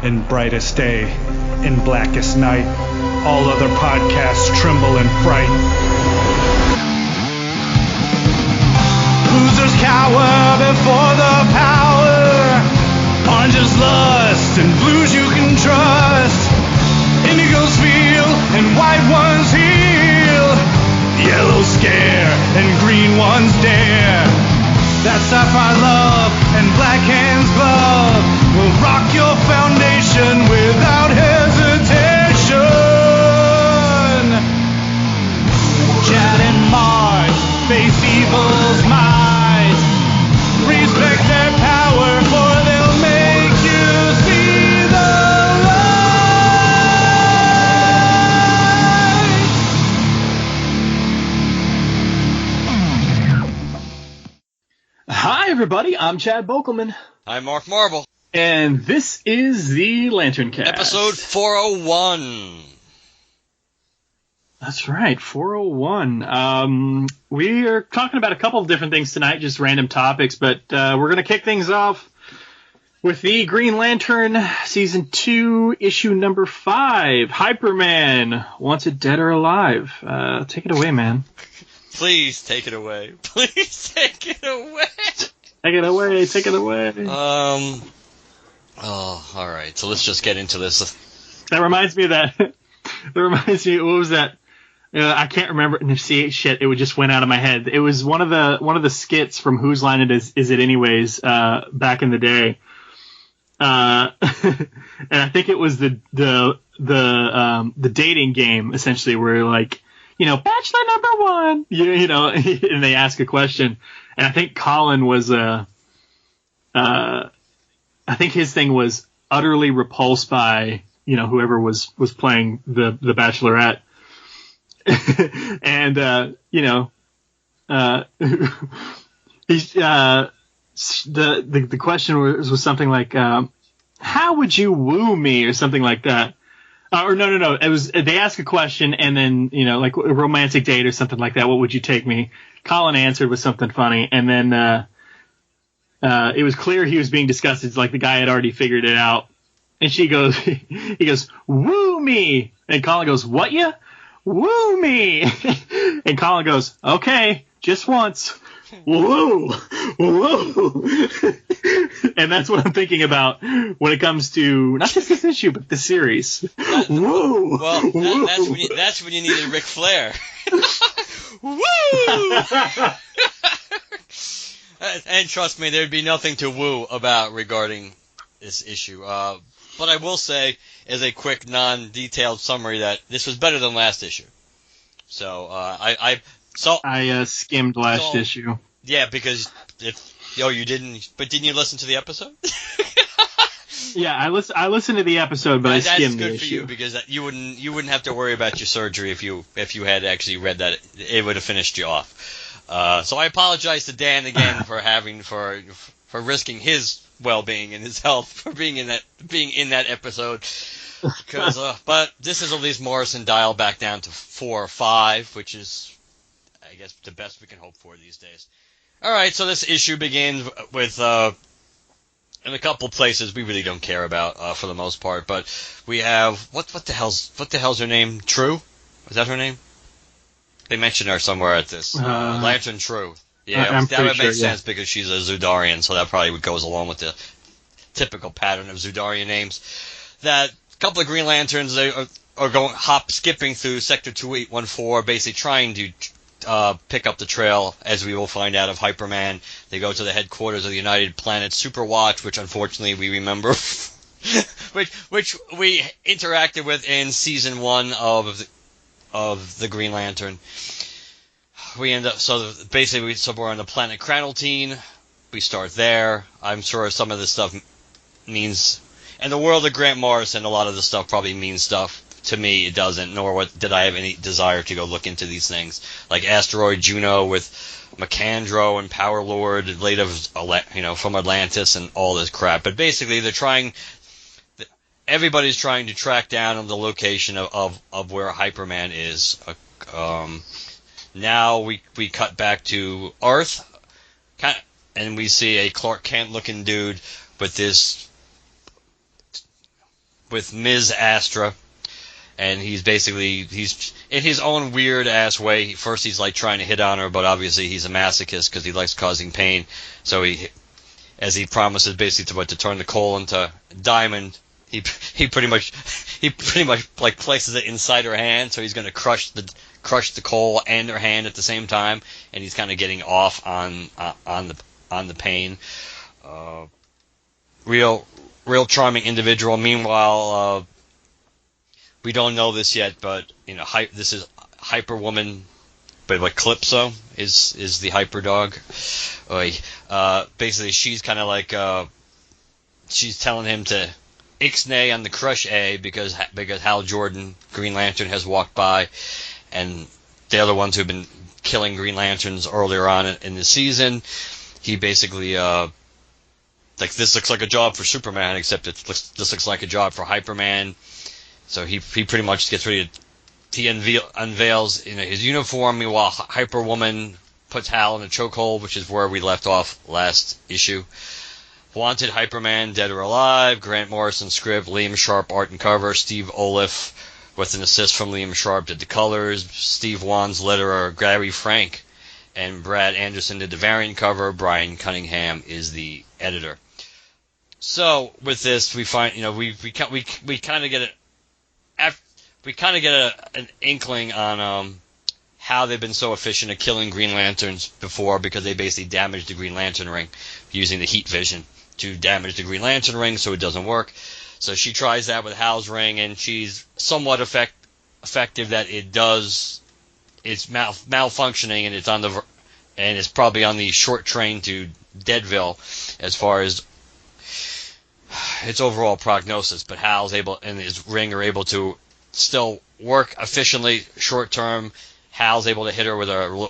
in brightest day, in blackest night. All other podcasts tremble in fright. Losers cower before the power. Oranges lust and blues you can trust. Indigos feel and white ones heal. Yellow scare and green ones dare. That sapphire love and black hands glove will rock your foundation without hesitation. Chad and Marge face evil's might. Respect their power, for they'll make you see the Hi, everybody. I'm Chad Bokelman. I'm Mark Marble. And this is the LanternCast. Episode 401. That's right, 401. We are talking about a couple of different things tonight, just random topics, but we're going to kick things off with the Green Lantern Season 2, Issue number 5, Hyperman, Wanted Dead or Alive. Take it away, man. Please take it away. Please take it away. Take it away. Take it away. Oh, all right. So let's just get into this. That reminds me of that. That reminds me. What was that? I can't remember. No, see, shit. It just went out of my head. It was one of the skits from Whose Line Is It Anyways? Back in the day. And I think it was the dating game essentially, where like, you know, bachelor number one, you know, and they ask a question. And I think Colin was, I think his thing was utterly repulsed by, you know, whoever was playing the Bachelorette. And, you know, he's, the question was something like, how would you woo me, or something like that. Or no. It was, they asked a question and then, you know, like a romantic date or something like that. What would you take me? Colin answered with something funny. And then, it was clear he was being disgusted. It's like the guy had already figured it out. And he goes, woo me. And Colin goes, what ya? Woo me. And Colin goes, okay, just once. Woo. Woo. And that's what I'm thinking about when it comes to not just this issue, but the series. Woo. Well, that's when you needed Ric Flair. Woo! And trust me, there'd be nothing to woo about regarding this issue. But I will say, as a quick, non-detailed summary, that this was better than last issue. So I skimmed last issue. Yeah, because you didn't. But didn't you listen to the episode? Yeah, I listened to the episode, but I skimmed the issue. That's good for you, because you wouldn't have to worry about your surgery if you had actually read that. It would have finished you off. So I apologize to Dan again for risking his well-being and his health for being in that episode. But this is at least Morrison dialed back down to 4 or 5, which is, I guess, the best we can hope for these days. All right, so this issue begins with in a couple places we really don't care about for the most part, but we have what the hell's her name? True? Is that her name? They mentioned her somewhere at this. Lantern True. Yeah, that would make sense because she's a Zudarian, so that probably goes along with the typical pattern of Zudarian names. That a couple of Green Lanterns are going skipping through Sector 2814, basically trying to pick up the trail, as we will find out, of Hyperman. They go to the headquarters of the United Planets Superwatch, which unfortunately we remember, which we interacted with in Season 1 of the Green Lantern. We end up, so we're on the planet Cranaltine. We start there. I'm sure some of this stuff means, in the world of Grant Morrison, a lot of this stuff probably means stuff. To me, it doesn't, nor did I have any desire to go look into these things. Like Asteroid Juno with Macandro and Power Lord, from Atlantis and all this crap. But basically, everybody's trying to track down the location of where Hyperman is. Now we cut back to Earth, and we see a Clark Kent looking dude with this with Ms. Astra, and he's in his own weird ass way. First, he's like trying to hit on her, but obviously he's a masochist because he likes causing pain. So as he promises basically to turn the coal into diamond, he pretty much like places it inside her hand. So he's going to crush the coal and her hand at the same time, and he's kind of getting off on the pain. Real charming individual. Meanwhile, we don't know this yet, but this is Hyper Woman, but Calypso is the Hyper Dog. Basically, she's kind of like she's telling him to ixnay on the crush A because Hal Jordan, Green Lantern, has walked by, and the other ones who've been killing Green Lanterns earlier on in the season. He basically this looks like a job for Superman, except this looks like a job for Hyperman. So he pretty much gets ready he unveils his uniform. Meanwhile, Hyper Woman puts Hal in a chokehold, which is where we left off last issue. Wanted Hyperman, dead or alive. Grant Morrison script, Liam Sharp art and cover, Steve Oliff with an assist from Liam Sharp did the colors, Steve Wan's letterer, Gary Frank, and Brad Anderson did the variant cover. Brian Cunningham is the editor. So with this, we find we kind of get it. We kind of get an inkling on how they've been so efficient at killing Green Lanterns before, because they basically damaged the Green Lantern ring using the heat vision to damage the Green Lantern ring so it doesn't work. So she tries that with Hal's ring, and she's somewhat effective that it does. It's malfunctioning, and it's probably on the short train to Deadville as far as its overall prognosis. But Hal's and his ring are able to still work efficiently short term. Hal's able to hit her with a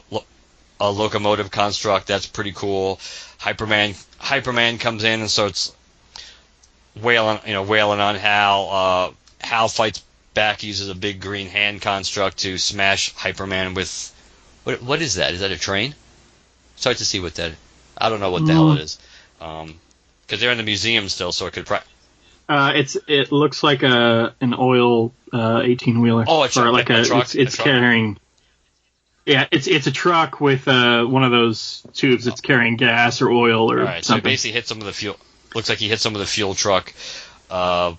locomotive construct. That's pretty cool. Hyperman comes in and starts wailing on Hal. Hal fights back, uses a big green hand construct to smash Hyperman with what is that? Is that a train? Start to see what that. I don't know what the hell it is. Because they're in the museum still, so it could. It looks like an oil 18-wheeler. Oh, a truck. It's carrying. Yeah, it's a truck with one of those tubes that's carrying gas or oil or something. So he basically hit some of the fuel. Looks like he hit some of the fuel truck. Yeah.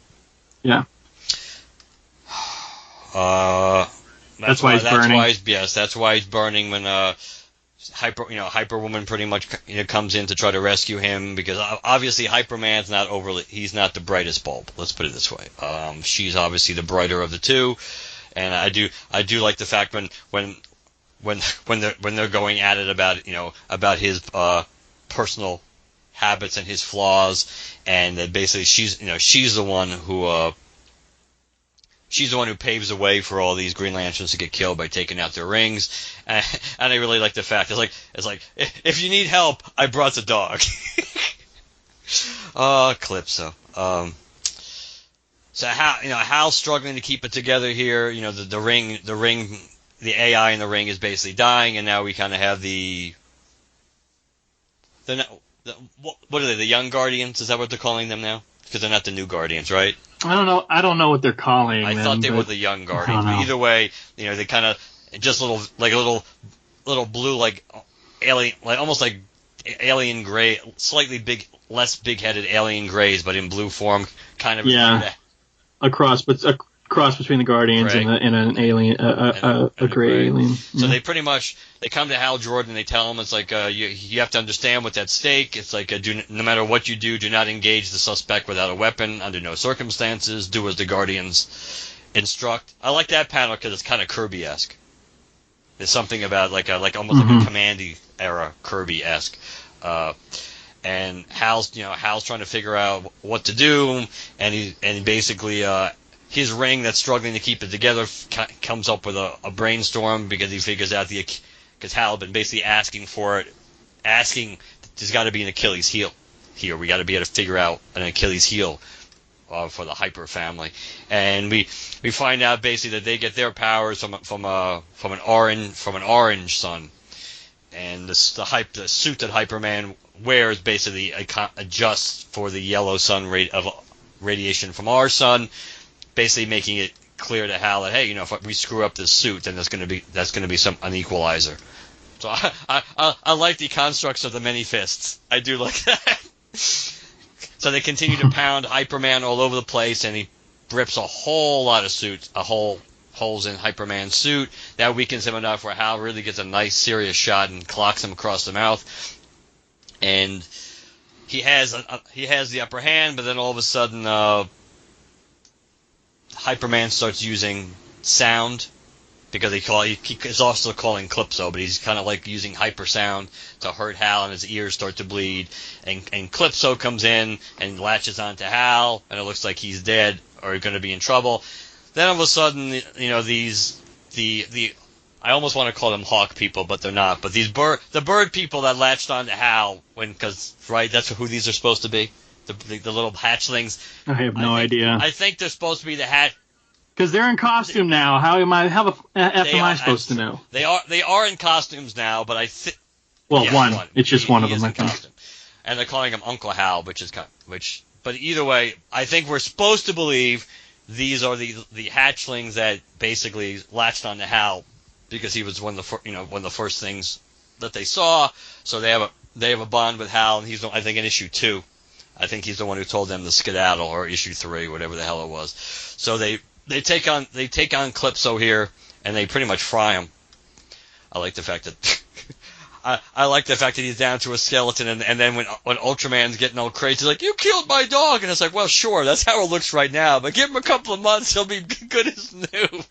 That's why he's burning. That's why he's burning when Hyper Woman pretty much comes in to try to rescue him, because obviously Hyperman's he's not the brightest bulb. Let's put it this way. She's obviously the brighter of the two, and I do like the fact when they're going at it about his personal habits and his flaws, and that basically she's the one who paves the way for all these Green Lanterns to get killed by taking out their rings. And I really like the fact it's like if you need help, I brought the dog. Calypso. So Hal's struggling to keep it together here. The ring, the AI in the ring is basically dying, and now we kind of have what are they? The Young Guardians? Is that what they're calling them now? Because they're not the New Guardians, right? I don't know what they're calling them. I thought they were the Young Guardians. But either way, they kind of just little blue, like alien, like almost like alien gray, slightly less big-headed alien grays, but in blue form, kind of. Yeah. A cross between the Guardians and an alien, a gray alien. So they come to Hal Jordan and they tell him it's like you have to understand what's at stake. It's like no matter what you do not engage the suspect without a weapon under no circumstances. Do as the Guardians instruct. I like that panel because it's kind of Kirby-esque. There's something about like almost like a Commandy era Kirby-esque. And Hal's trying to figure out what to do, and basically his ring that's struggling to keep it together comes up with a brainstorm, because he figures out because Hal had been basically asking there's got to be an Achilles heel here. We got to be able to figure out an Achilles heel for the Hyper family, and we find out basically that they get their powers from an orange sun, and the suit that Hyperman wears basically adjusts for the yellow sun radiation from our sun, basically making it clear to Hal that, hey, if we screw up this suit, then that's going to be an equalizer. So I like the constructs of the many fists. I do like that. So they continue to pound Hyperman all over the place, and he rips a whole lot of holes in Hyperman's suit. That weakens him enough where Hal really gets a nice, serious shot and clocks him across the mouth. And he has the upper hand, but then all of a sudden, Hyperman starts using sound, because he's also calling Calypso, but he's kind of like using hypersound to hurt Hal, and his ears start to bleed. And Calypso comes in and latches onto Hal, and it looks like he's dead or going to be in trouble. Then all of a sudden, the I almost want to call them hawk people, but they're not. But the bird people that latched onto Hal, right, that's who these are supposed to be, the little hatchlings. I have no idea. I think they're supposed to be the hat. Because they're in costume now. How am I supposed to know? They are in costumes now, but I think. Well, yeah, one. It's just one of them. I think. Costume. And they're calling him Uncle Hal, but either way, I think we're supposed to believe these are the hatchlings that basically latched onto Hal because he was one of the first things that they saw. So they have a bond with Hal, and he's, I think, in issue 2. I think he's the one who told them to skedaddle, or issue 3, whatever the hell it was. So they take on Calypso here, and they pretty much fry him. I like the fact that I like the fact that he's down to a skeleton, and then when Ultraman's getting all crazy, he's like, "You killed my dog," and it's like, well, sure, that's how it looks right now, but give him a couple of months, he'll be good as new.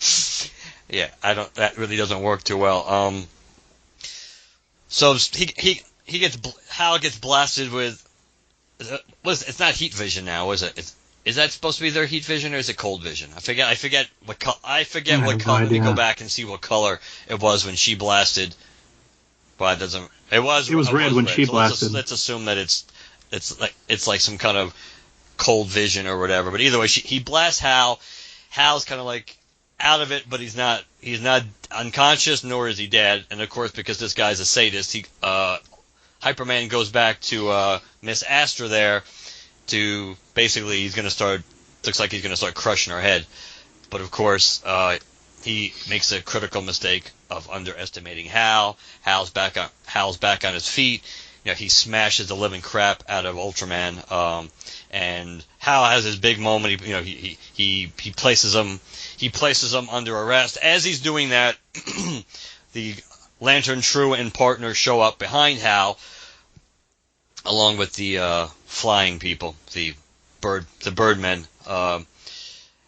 Yeah, that really doesn't work too well. So Hal gets blasted with. It's not heat vision now, is it? Is that supposed to be their heat vision, or is it cold vision? I forget what color. Let me go back and see what color it was when she blasted. But it doesn't. It was red when she so blasted. Let's assume that it's like some kind of cold vision or whatever. But either way, he blasts Hal. Hal's kind of like out of it, but he's not unconscious, nor is he dead. And of course, because this guy's a sadist, Hyperman goes back to Miss Astra there to basically looks like he's going to start crushing her head. But of course, he makes a critical mistake of underestimating Hal. Hal's back on his feet. He smashes the living crap out of Ultraman. And Hal has his big moment. He places him under arrest. As he's doing that, the Lantern True and partner show up behind Hal, along with the flying people, the Birdmen.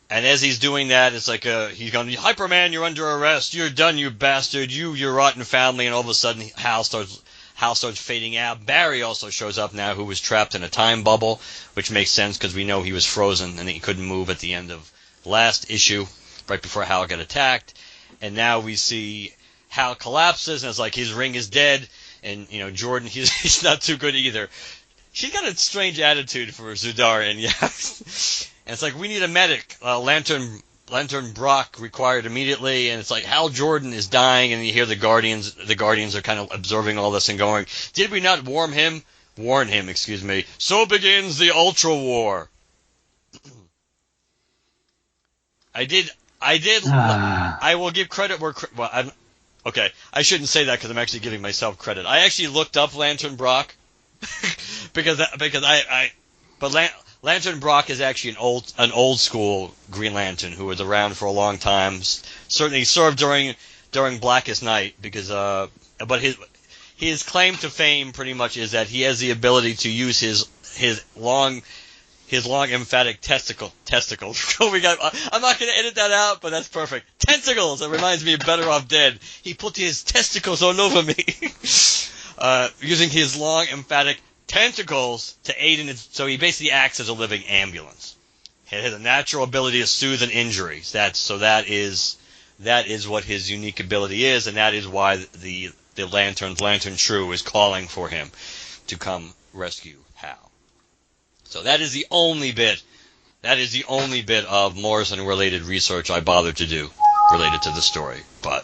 And as he's doing that, it's like he's going, "Hyperman, you're under arrest. You're done, you bastard. Your rotten family." And all of a sudden, Hal starts fading out. Barry also shows up now, who was trapped in a time bubble, which makes sense because we know he was frozen and he couldn't move at the end of last issue, right before Hal got attacked. And now we see Hal collapses, and it's like his ring is dead. And Jordan, he's not too good either. She's got a strange attitude for Zudarian, yeah. And it's like, we need a medic. Lantern Brock required immediately, and it's like Hal Jordan is dying, and you hear the Guardians are kind of observing all this and going, "Did we not warn him? So begins the Ultra War." I will give credit where okay, I shouldn't say that because I'm actually giving myself credit. I actually looked up Lantern Brock Lantern Brock is actually an old school Green Lantern who was around for a long time. Certainly served during Blackest Night but his claim to fame pretty much is that he has the ability to use his long emphatic testicles. I'm not going to edit that out, but that's perfect. Tentacles. It reminds me of Better Off Dead. He put his testicles all over me. Using his long emphatic tentacles to aid in so he basically acts as a living ambulance. He has a natural ability to soothe an injury. That is what his unique ability is, and that is why the Lantern True is calling for him to come rescue Hal. So that is the only bit of Morrison-related research I bothered to do related to the story. But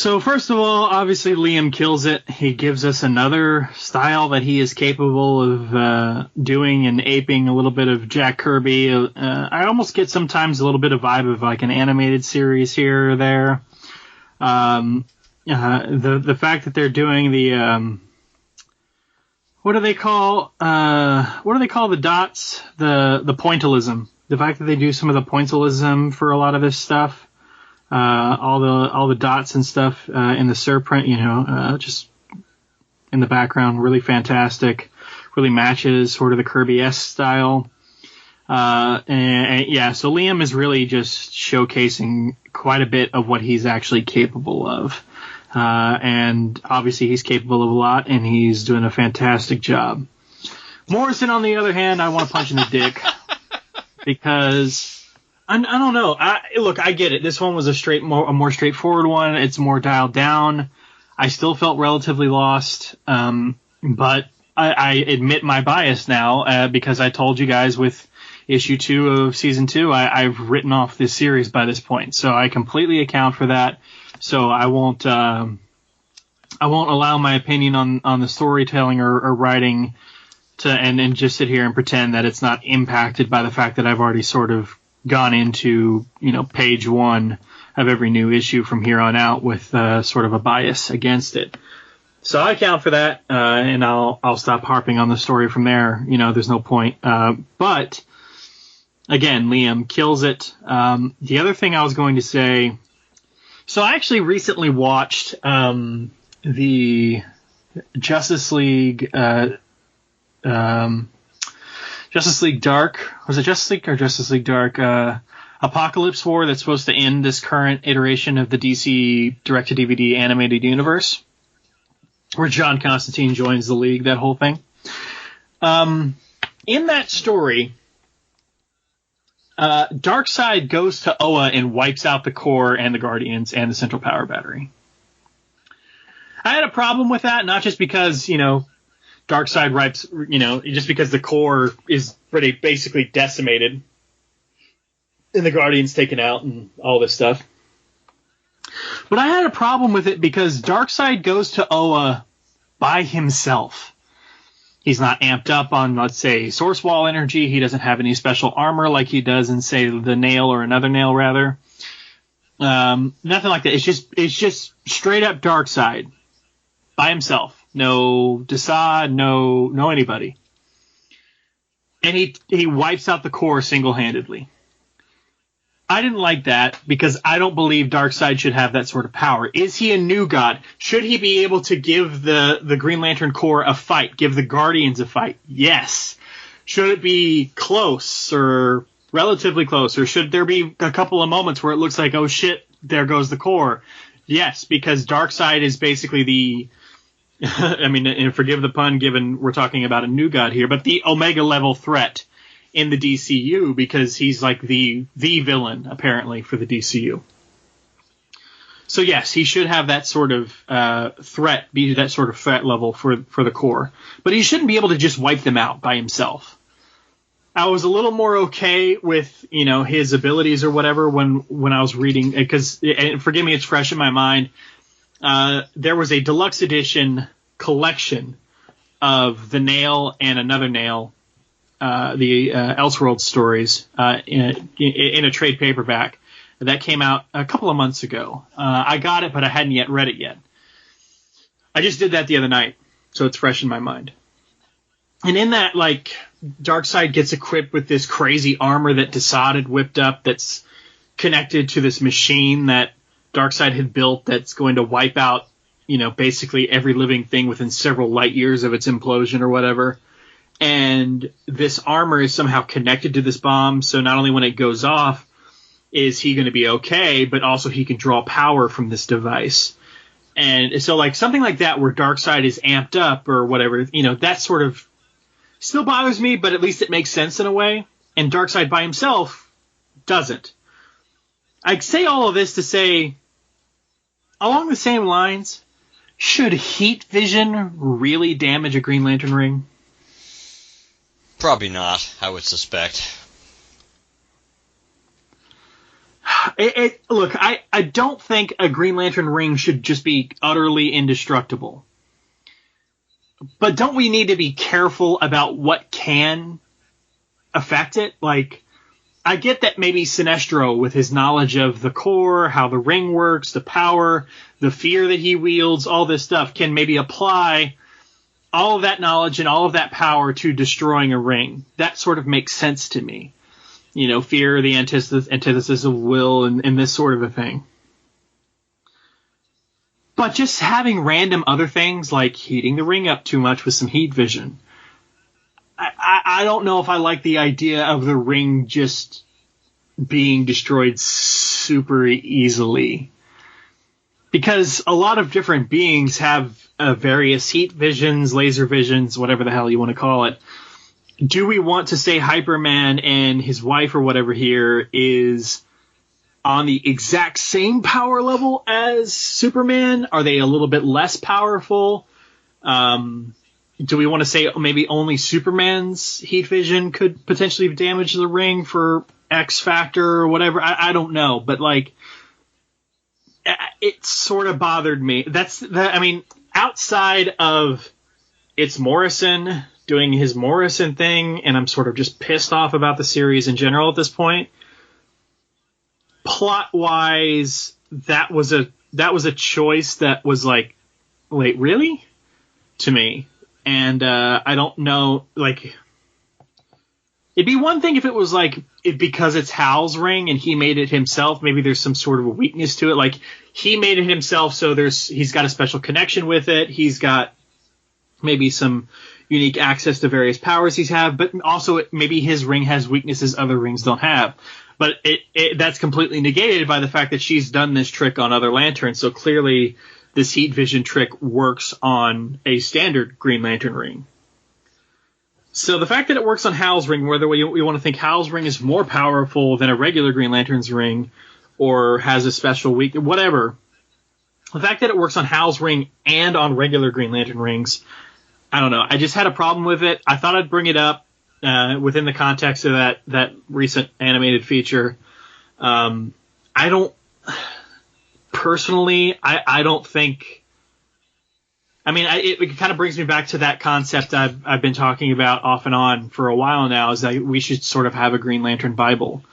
So first of all, obviously Liam kills it. He gives us another style that he is capable of doing and aping a little bit of Jack Kirby. I almost get sometimes a little bit of vibe of like an animated series here or there. The fact that they're doing the what do they call the dots? The pointillism. The fact that they do some of the pointillism for a lot of this stuff. All the dots and stuff in the surprint, just in the background, really fantastic. Really matches sort of the Kirby-esque style. And yeah, so Liam is really just showcasing quite a bit of what he's actually capable of. And obviously he's capable of a lot, and he's doing a fantastic job. Morrison, on the other hand, I want to punch in the dick because I don't know. Look, I get it. This one was a more straightforward one. It's more dialed down. I still felt relatively lost, but I admit my bias now because I told you guys with issue 2 of season 2, I've written off this series by this point, so I completely account for that. So I won't allow my opinion on the storytelling or writing and just sit here and pretend that it's not impacted by the fact that I've already sort of gone into, page 1 of every new issue from here on out with sort of a bias against it. So I account for that, and I'll stop harping on the story from there. There's no point. But again, Liam kills it. The other thing I was going to say, so I actually recently watched the Justice League Dark. Was it Justice League or Justice League Dark? Apocalypse War that's supposed to end this current iteration of the DC direct-to-DVD animated universe, where John Constantine joins the League, that whole thing. In that story, Darkseid goes to Oa and wipes out the core and the Guardians and the Central Power Battery. I had a problem with that, not just because, Darkseid wipes, just because the core is pretty basically decimated and the Guardians taken out and all this stuff. But I had a problem with it because Darkseid goes to Oa by himself. He's not amped up on, let's say, Source Wall energy. He doesn't have any special armor like he does in, say, the Nail or Another Nail, rather. Nothing like that. It's just straight up Darkseid by himself. No Desaad, no anybody. And he wipes out the core single-handedly. I didn't like that because I don't believe Darkseid should have that sort of power. Is he a new god? Should he be able to give the Green Lantern Corps a fight? Give the Guardians a fight? Yes. Should it be close or relatively close? Or should there be a couple of moments where it looks like, oh shit, there goes the Corps? Yes, because Darkseid is basically the... I mean, and forgive the pun given we're talking about a new god here, but the Omega level threat in the DCU because he's like the villain, apparently, for the DCU. So yes, he should have that sort of threat, be that sort of threat level for the Corps. But he shouldn't be able to just wipe them out by himself. I was a little more okay with, his abilities or whatever when I was reading, because, and forgive me, it's fresh in my mind, there was a deluxe edition collection of The Nail and Another Nail, the Elseworld stories, in a trade paperback that came out a couple of months ago. I got it, but I hadn't yet read it yet. I just did that the other night, so it's fresh in my mind. And in that, Darkseid gets equipped with this crazy armor that Desaad had whipped up that's connected to this machine that Darkseid had built that's going to wipe out, basically every living thing within several light years of its implosion or whatever. And this armor is somehow connected to this bomb, so not only when it goes off is he going to be okay, but also he can draw power from this device. And so, something like that where Darkseid is amped up or whatever, that sort of still bothers me, but at least it makes sense in a way. And Darkseid by himself doesn't. I say all of this to say, along the same lines, should heat vision really damage a Green Lantern ring? Probably not, I would suspect. Look, I I don't think a Green Lantern ring should just be utterly indestructible. But don't we need to be careful about what can affect it? Like, I get that maybe Sinestro, with his knowledge of the core, how the ring works, the power, the fear that he wields, all this stuff, can maybe apply all of that knowledge and all of that power to destroying a ring. That sort of makes sense to me. You know, fear, the antithesis of will, and this sort of a thing. But just having random other things like heating the ring up too much with some heat vision. I don't know if I like the idea of the ring just being destroyed super easily. Because a lot of different beings have various heat visions, laser visions, whatever the hell you want to call it. Do we want to say Hyperman and his wife or whatever here is on the exact same power level as Superman? Are they a little bit less powerful? Do we want to say maybe only Superman's heat vision could potentially damage the ring for X factor or whatever? I don't know, but like, it sort of bothered me. Outside of it's Morrison doing his Morrison thing, and I'm sort of just pissed off about the series in general at this point. Plot-wise, that was a choice that was like, wait, really? To me. And I don't know, like, it'd be one thing if it was like, because it's Hal's ring and he made it himself, maybe there's some sort of a weakness to it. Like, he made it himself, so he's got a special connection with it. He's got maybe some unique access to various powers he's have, but also maybe his ring has weaknesses other rings don't have. But that's completely negated by the fact that she's done this trick on other lanterns. So clearly this heat vision trick works on a standard Green Lantern ring. So the fact that it works on Hal's ring, whether we want to think Hal's ring is more powerful than a regular Green Lantern's ring or has a special weak, whatever. The fact that it works on Hal's ring and on regular Green Lantern rings, I don't know. I just had a problem with it. I thought I'd bring it up within the context of that recent animated feature. I don't personally. I don't think. I mean, it kind of brings me back to that concept I've been talking about off and on for a while now. Is that we should sort of have a Green Lantern Bible.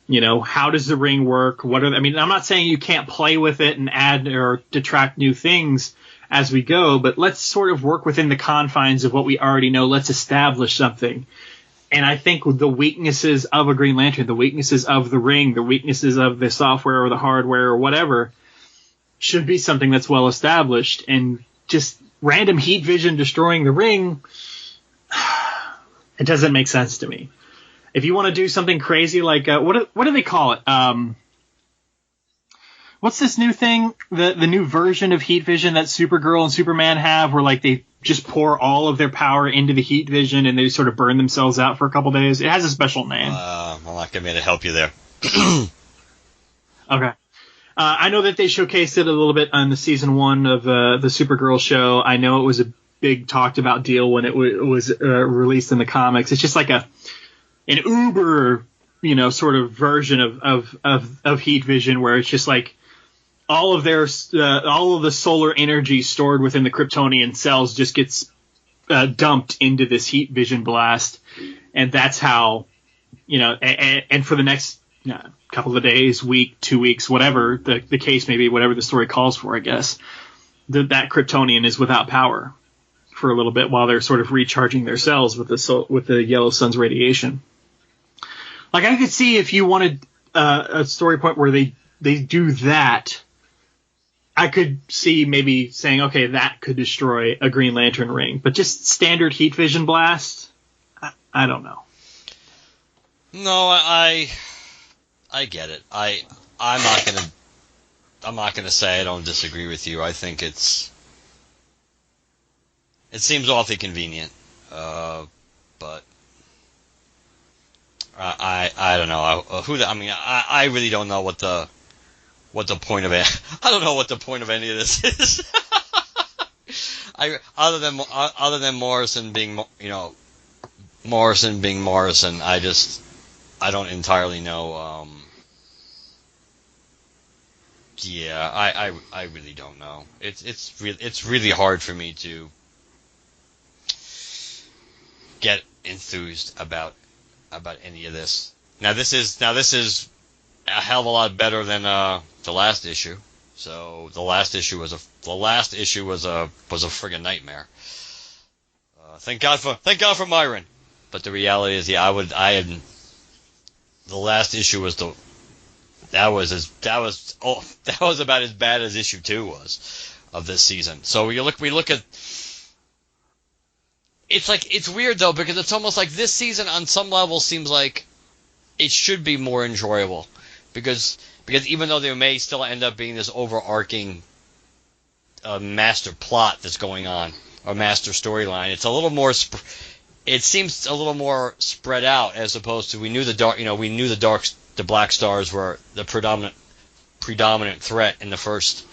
You know, how does the ring work? I'm not saying you can't play with it and add or detract new things as we go, but let's sort of work within the confines of what we already know. Let's establish something. And I think the weaknesses of a Green Lantern, the weaknesses of the ring, the weaknesses of the software or the hardware or whatever should be something that's well established. And just random heat vision destroying the ring, it doesn't make sense to me. If you want to do something crazy like, what do they call it? What's this new thing? The new version of heat vision that Supergirl and Superman have, where like they just pour all of their power into the heat vision and they sort of burn themselves out for a couple days. It has a special name. I'm not going to be able to help you there. Okay. I know that they showcased it a little bit on the season 1 of the Supergirl show. I know it was a big talked about deal when it was released in the comics. It's just like an uber, sort of version of heat vision, where it's just like all of the solar energy stored within the Kryptonian cells just gets dumped into this heat vision blast, and that's how, and for the next couple of days, week, 2 weeks, whatever the case may be, whatever the story calls for, I guess, that Kryptonian is without power for a little bit while they're sort of recharging their cells with the yellow sun's radiation. Like, I could see if you wanted a story point where they do that, I could see maybe saying, okay, that could destroy a Green Lantern ring. But just standard heat vision blast, I don't know. No, I get it. I'm not gonna say I don't disagree with you. I think it seems awfully convenient, but I don't know I really don't know what the point of it. I don't know what the point of any of this is. Other than Morrison being Morrison, I don't entirely know Yeah, I really don't know. It's really hard for me to get enthused about any of this. Now this is a hell of a lot better than the last issue. So the last issue was a friggin' nightmare. Thank God for Myron. But the reality is, yeah, the last issue was that was about as bad as issue 2 was of this season. So we look at. It's weird though, because it's almost like this season on some level seems like it should be more enjoyable, because even though there may still end up being this overarching master plot that's going on, or master storyline, it's a little more. It seems a little more spread out, as opposed to we knew the Black Stars were the predominant threat in the first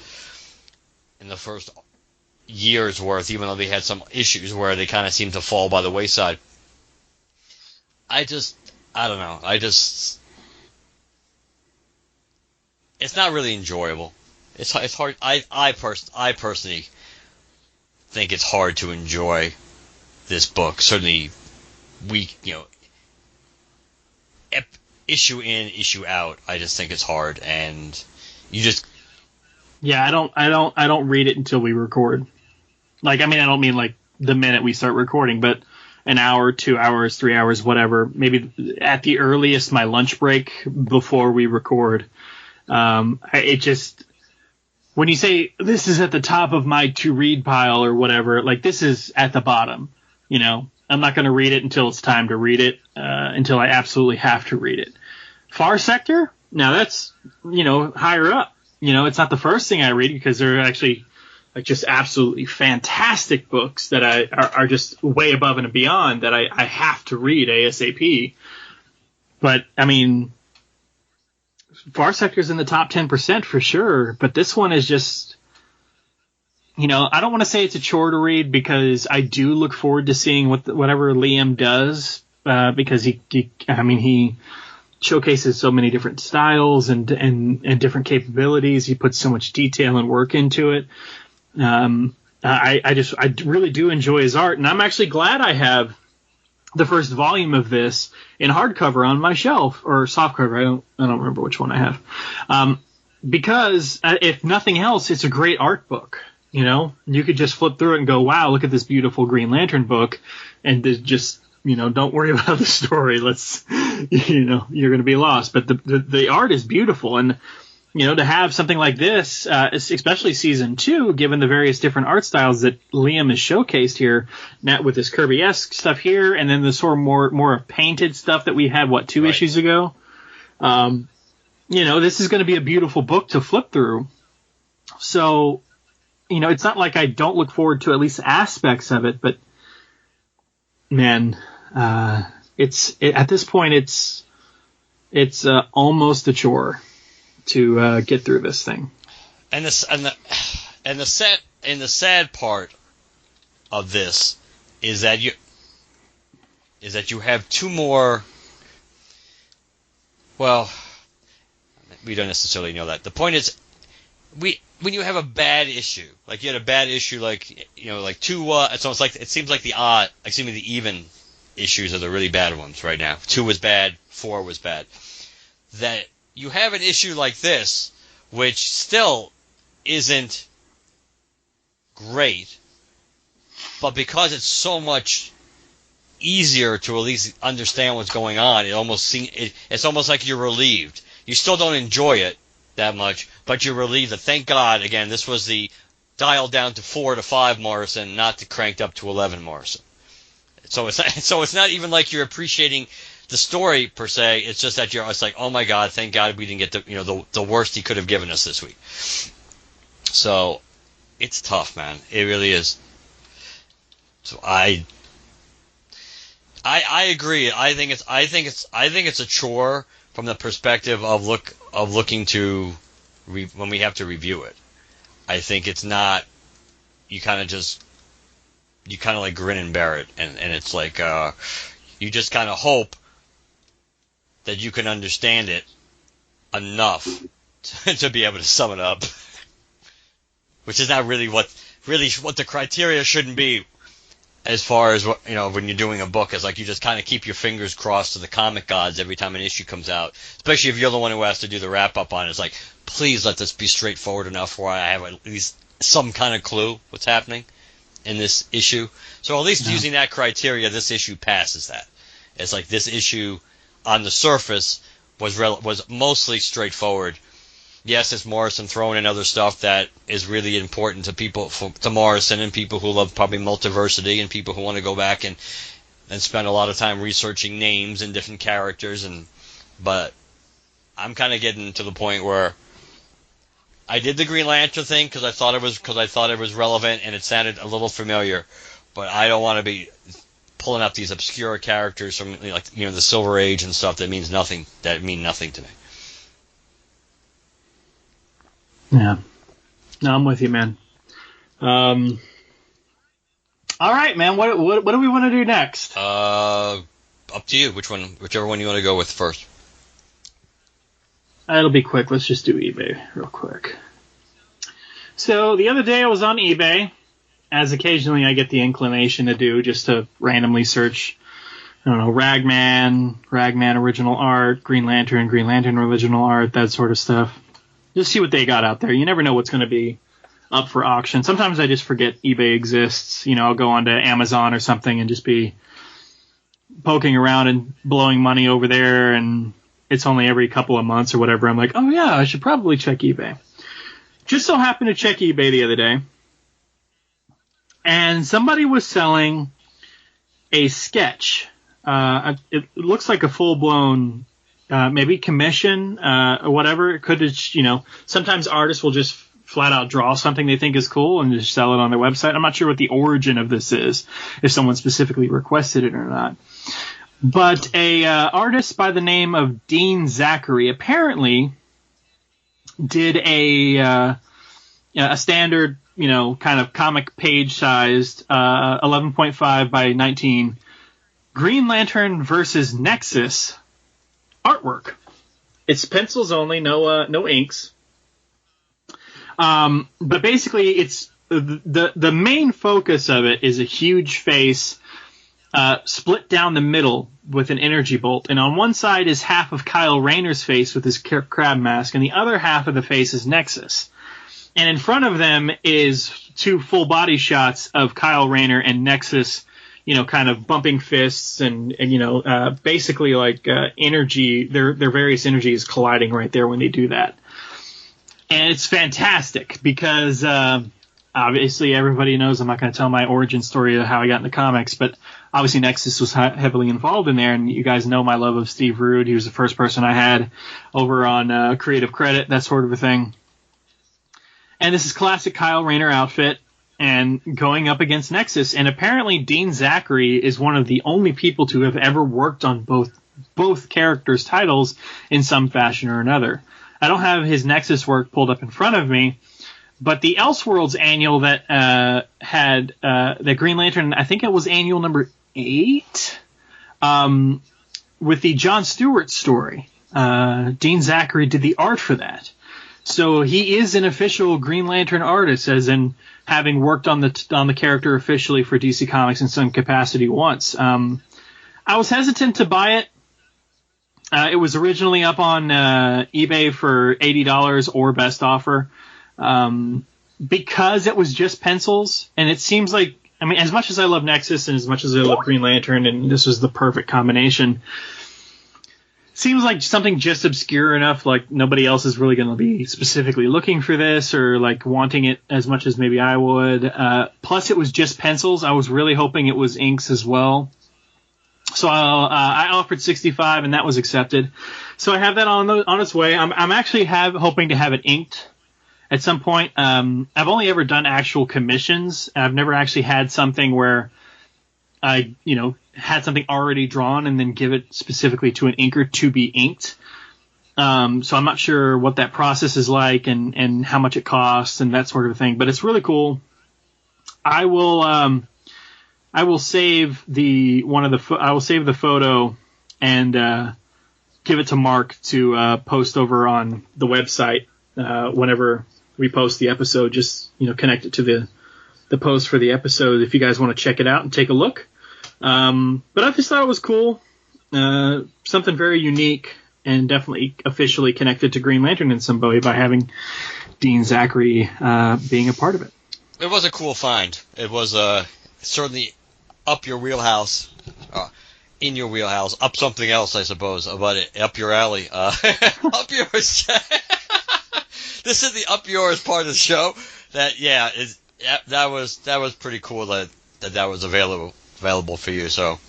year's worth, even though they had some issues where they kind of seemed to fall by the wayside. I don't know. It's not really enjoyable. It's hard. I personally think it's hard to enjoy this book. Certainly, issue in, issue out. I just think it's hard, and you just. Yeah, I don't read it until we record. Like, I mean, I don't mean like the minute we start recording, but an hour, 2 hours, 3 hours, whatever. Maybe at the earliest, my lunch break before we record. It just, when you say this is at the top of my to read pile or whatever, like this is at the bottom. I'm not going to read it until it's time to read it, until I absolutely have to read it. Far Sector, now that's higher up. It's not the first thing I read, because they're actually like just absolutely fantastic books that are just way above and beyond that I have to read ASAP. But I mean, Far Sector's in the top 10% for sure, but this one is just, I don't want to say it's a chore to read, because I do look forward to seeing whatever Liam does, because he showcases so many different styles and different capabilities. He puts so much detail and work into it. I really do enjoy his art, and I'm actually glad I have the first volume of this in hardcover on my shelf, or softcover. I don't remember which one I have. Because if nothing else, it's a great art book. You could just flip through it and go, wow, look at this beautiful Green Lantern book, and just, don't worry about the story. You're going to be lost. But the art is beautiful, and to have something like this, especially season 2, given the various different art styles that Liam has showcased here, now with this Kirby-esque stuff here, and then the sort of more painted stuff that we had, 2 issues ago. This is going to be a beautiful book to flip through. So, it's not like I don't look forward to at least aspects of it, but man, at this point, it's almost a chore to get through this thing. And the sad part of this is that you have 2 more. Well, we don't necessarily know that. The point is, when you have a bad issue, like you had a bad issue, like 2. It's almost like it seems like the even issues are the really bad ones right now. 2 was bad, 4 was bad. That you have an issue like this, which still isn't great, but because it's so much easier to at least understand what's going on, it's almost like you're relieved. You still don't enjoy it that much, but you're relieved that, thank God, again, this was the dialed down to 4 to 5 Morrison, not the cranked up to 11 Morrison. So it's not even like you're appreciating the story per se. It's just that it's like, oh my God, thank God we didn't get the worst he could have given us this week. So it's tough, man. It really is. So I agree. I think it's a chore from the perspective of looking to when we have to review it. I think it's not. You kind of like grin and bear it, and it's like you just kind of hope that you can understand it enough to be able to sum it up, which is not really what the criteria shouldn't be. As far as what, when you're doing a book, is like you just kind of keep your fingers crossed to the comic gods every time an issue comes out. Especially if you're the one who has to do the wrap up on it. It's like, please let this be straightforward enough where I have at least some kind of clue what's happening in this issue. So at least using that criteria, this issue passes that. It's like this issue on the surface was mostly straightforward. Yes, it's Morrison throwing in other stuff that is really important to people, to Morrison and people who love probably multiversity and people who want to go back and spend a lot of time researching names and different characters. But I'm kind of getting to the point where I did the Green Lantern thing because I thought it was relevant and it sounded a little familiar. But I don't want to be pulling up these obscure characters from the Silver Age and stuff that mean nothing to me. Yeah. No, I'm with you, man. All right, man. What do we want to do next? Up to you. Whichever one you want to go with first. It'll be quick. Let's just do eBay real quick. So the other day I was on eBay, as occasionally I get the inclination to do, just to randomly search, Ragman original art, Green Lantern original art, that sort of stuff. Just see what they got out there. You never know what's going to be up for auction. Sometimes I just forget eBay exists. I'll go onto Amazon or something and just be poking around and blowing money over there, and it's only every couple of months or whatever. I'm like, oh yeah, I should probably check eBay. Just so happened to check eBay the other day, and somebody was selling a sketch. It looks like a full-blown maybe commission or whatever. It could, sometimes artists will just flat out draw something they think is cool and just sell it on their website. I'm not sure what the origin of this is, if someone specifically requested it or not. But a artist by the name of Dean Zachary apparently did a standard, kind of comic page-sized 11.5 by 19 Green Lantern versus Nexus artwork. It's pencils only, no inks. But basically, it's the main focus of it is a huge face split down the middle with an energy bolt, and on one side is half of Kyle Rayner's face with his crab mask, and the other half of the face is Nexus. And in front of them is two full body shots of Kyle Rayner and Nexus, kind of bumping fists and basically like energy, their various energies colliding right there when they do that. And it's fantastic because obviously everybody knows I'm not going to tell my origin story of how I got into comics, but obviously Nexus was heavily involved in there, and you guys know my love of Steve Rude. He was the first person I had over on Creative Credit, that sort of a thing. And this is classic Kyle Rayner outfit and going up against Nexus. And apparently Dean Zachary is one of the only people to have ever worked on both characters' titles in some fashion or another. I don't have his Nexus work pulled up in front of me, but the Elseworlds annual that had the Green Lantern, I think it was annual number 8, with the John Stewart story. Dean Zachary did the art for that. So he is an official Green Lantern artist, as in having worked on the character officially for DC Comics in some capacity once. I was hesitant to buy it. It was originally up on eBay for $80 or best offer because it was just pencils. And it seems like, as much as I love Nexus and as much as I love Green Lantern, and this was the perfect combination, seems like something just obscure enough, like nobody else is really going to be specifically looking for this or like wanting it as much as maybe I would. Plus, it was just pencils. I was really hoping it was inks as well. So I offered $65, and that was accepted. So I have that on its way. I'm actually hoping to have it inked at some point. I've only ever done actual commissions. I've never actually had something where I, had something already drawn and then give it specifically to an inker to be inked. So I'm not sure what that process is like and how much it costs and that sort of thing. But it's really cool. I will save the photo and give it to Mark to post over on the website whenever we post the episode. Just connect it to the post for the episode if you guys want to check it out and take a look. But I just thought it was cool, something very unique, and definitely officially connected to Green Lantern in some way by having Dean Zachary being a part of it. It was a cool find. It was certainly up your wheelhouse, in your wheelhouse, up something else, I suppose, about it, up your alley, up yours. This is the up yours part of the show. That was pretty cool that was available for you. So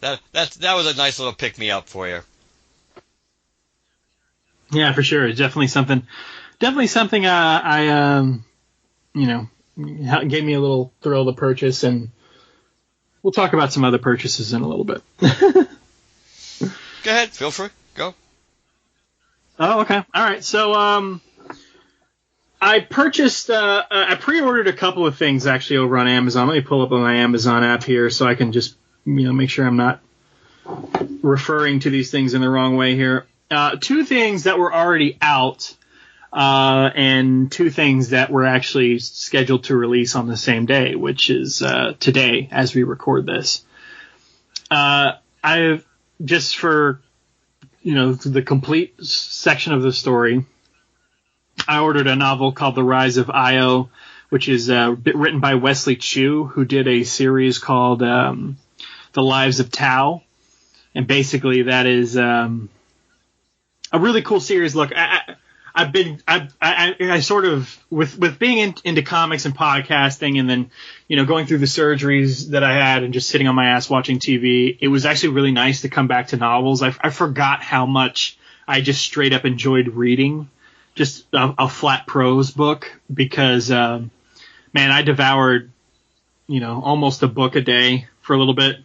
that was a nice little pick me up for you. Yeah, for sure. It's definitely something. I gave me a little thrill to purchase, and we'll talk about some other purchases in a little bit. Go ahead. Feel free. Go. Oh, okay. All right. So, I purchased, I pre-ordered a couple of things actually over on Amazon. Let me pull up my Amazon app here so I can just, make sure I'm not referring to these things in the wrong way here. Two things that were already out, and two things that were actually scheduled to release on the same day, which is today as we record this. I've just for the complete section of the story, I ordered a novel called The Rise of Io, which is written by Wesley Chu, who did a series called The Lives of Tao, and basically that is a really cool series. Look, I sort of with being into comics and podcasting, and then going through the surgeries that I had and just sitting on my ass watching TV, it was actually really nice to come back to novels. I forgot how much I just straight up enjoyed reading just a flat prose book, because man, I devoured almost a book a day for a little bit.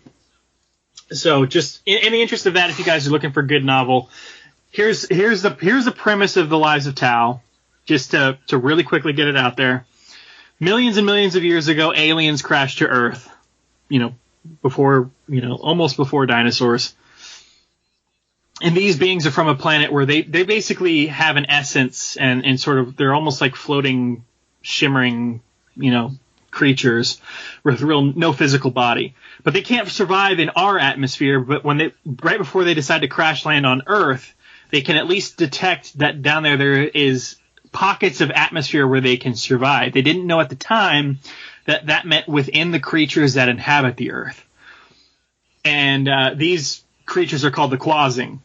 So just in the interest of that, if you guys are looking for a good novel, Here's the premise of The Lives of Tao, just to really quickly get it out there. Millions and millions of years ago, aliens crashed to Earth, almost before dinosaurs. And these beings are from a planet where they basically have an essence and sort of, they're almost like floating, shimmering, creatures with no physical body. But they can't survive in our atmosphere, but right before they decide to crash land on Earth, they can at least detect that down there is pockets of atmosphere where they can survive. They didn't know at the time that meant within the creatures that inhabit the Earth. And these creatures are called the Quasing.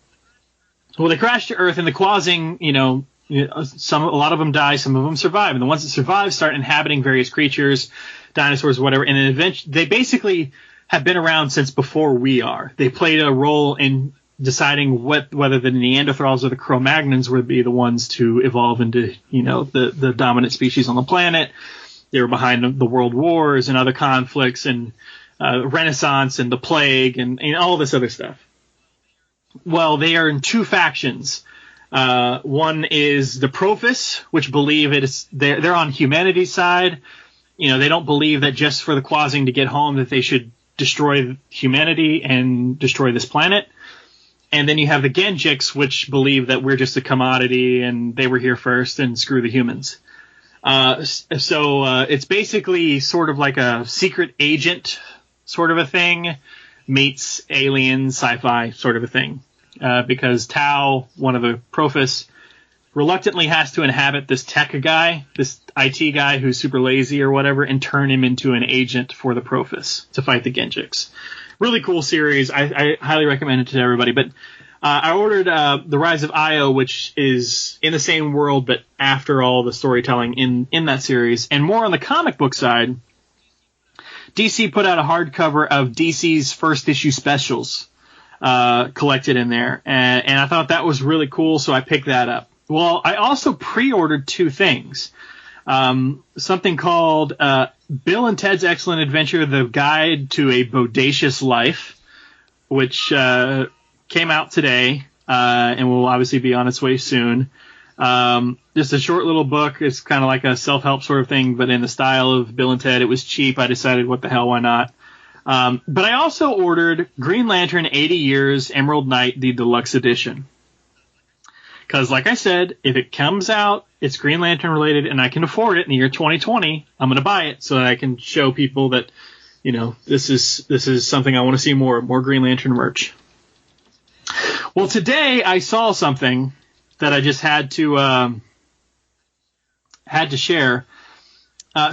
Well, they crash to Earth, and the Quasing, a lot of them die, some of them survive. And the ones that survive start inhabiting various creatures, dinosaurs, whatever. And then eventually, they basically have been around since before we are. They played a role in deciding whether the Neanderthals or the Cro-Magnons would be the ones to evolve into, the dominant species on the planet. They were behind the world wars and other conflicts and Renaissance and the plague and all this other stuff. Well, they are in two factions. One is the Prophets, which believe they're on humanity's side. They don't believe that just for the Quasing to get home that they should destroy humanity and destroy this planet. And then you have the Genjiks, which believe that we're just a commodity and they were here first and screw the humans. So it's basically sort of like a secret agent sort of a thing meets alien sci-fi sort of a thing. Because Tao, one of the Prophets, reluctantly has to inhabit this tech guy, this IT guy who's super lazy or whatever, and turn him into an agent for the Prophets to fight the Genjiks. Really cool series. I highly recommend it to everybody. But I ordered The Rise of Io, which is in the same world, but after all the storytelling in that series. And more on the comic book side, DC put out a hardcover of DC's first issue specials collected in there. And I thought that was really cool, so I picked that up. Well, I also pre-ordered two things. Something called Bill and Ted's Excellent Adventure, The Guide to a Bodacious Life, which came out today and will obviously be on its way soon. Just a short little book. It's kind of like a self-help sort of thing, but in the style of Bill and Ted. It was cheap. I decided, what the hell, why not? But I also ordered Green Lantern 80 Years Emerald Knight, the deluxe edition. Because, like I said, if it comes out, it's Green Lantern related, and I can afford it in the year 2020, I'm going to buy it so that I can show people that, this is something I want to see more Green Lantern merch. Well, today I saw something that I just had to share.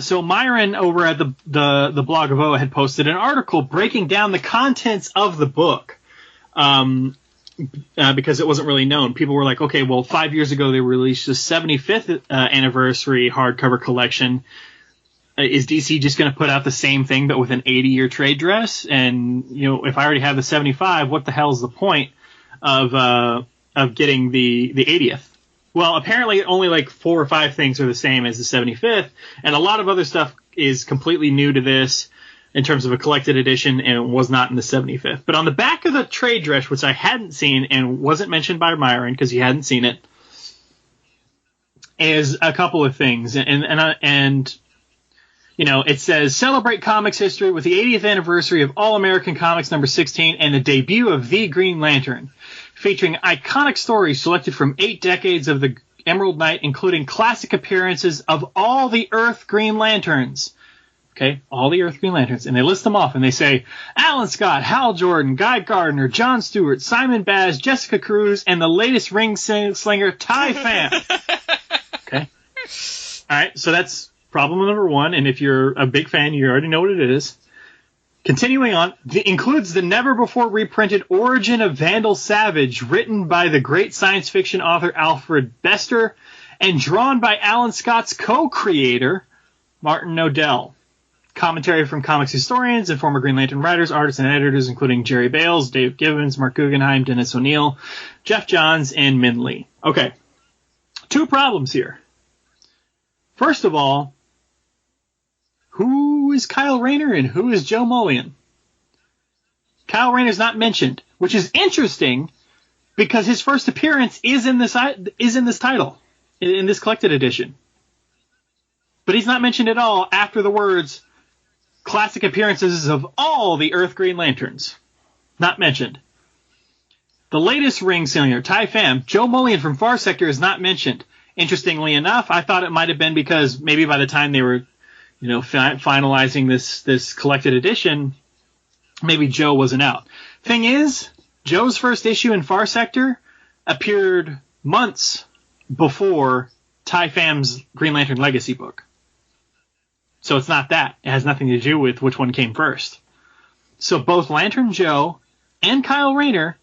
So Myron over at the blog of O had posted an article breaking down the contents of the book. Because it wasn't really known. People were like, okay, well, 5 years ago they released the 75th anniversary hardcover collection. Is DC just going to put out the same thing but with an 80-year trade dress? And, if I already have the 75, what the hell's the point of getting the 80th? Well, apparently only like 4 or 5 things are the same as the 75th, and a lot of other stuff is completely new to this in terms of a collected edition and was not in the 75th. But on the back of the trade dress, which I hadn't seen and wasn't mentioned by Myron because he hadn't seen it, is a couple of things. And it says, celebrate comics history with the 80th anniversary of All-American Comics number 16 and the debut of The Green Lantern, featuring iconic stories selected from 8 decades of the Emerald Knight, including classic appearances of all the Earth Green Lanterns. Okay, all the Earth Green Lanterns. And they list them off, and they say Alan Scott, Hal Jordan, Guy Gardner, John Stewart, Simon Baz, Jessica Cruz, and the latest ring slinger, Ty Pham. Okay. All right, so that's problem number 1, and if you're a big fan, you already know what it is. Continuing on, includes the never-before-reprinted Origin of Vandal Savage, written by the great science fiction author Alfred Bester, and drawn by Alan Scott's co-creator, Martin Nodell. Commentary from comics historians and former Green Lantern writers, artists, and editors, including Jerry Bales, Dave Gibbons, Mark Guggenheim, Dennis O'Neil, Jeff Johns, and Min Lee. Okay, 2 problems here. First of all, who is Kyle Rayner and who is Joe Mullion? Kyle Rayner's not mentioned, which is interesting because his first appearance is in this title, in this collected edition. But he's not mentioned at all after the words classic appearances of all the Earth Green Lanterns. Not mentioned. The latest ring slinger, Ty Pham, Joe Mullion from Far Sector, is not mentioned. Interestingly enough, I thought it might have been because maybe by the time they were, finalizing this collected edition, maybe Joe wasn't out. Thing is, Joe's first issue in Far Sector appeared months before Ty Pham's Green Lantern Legacy book. So it's not that. It has nothing to do with which one came first. So both Lantern Joe and Kyle Rayner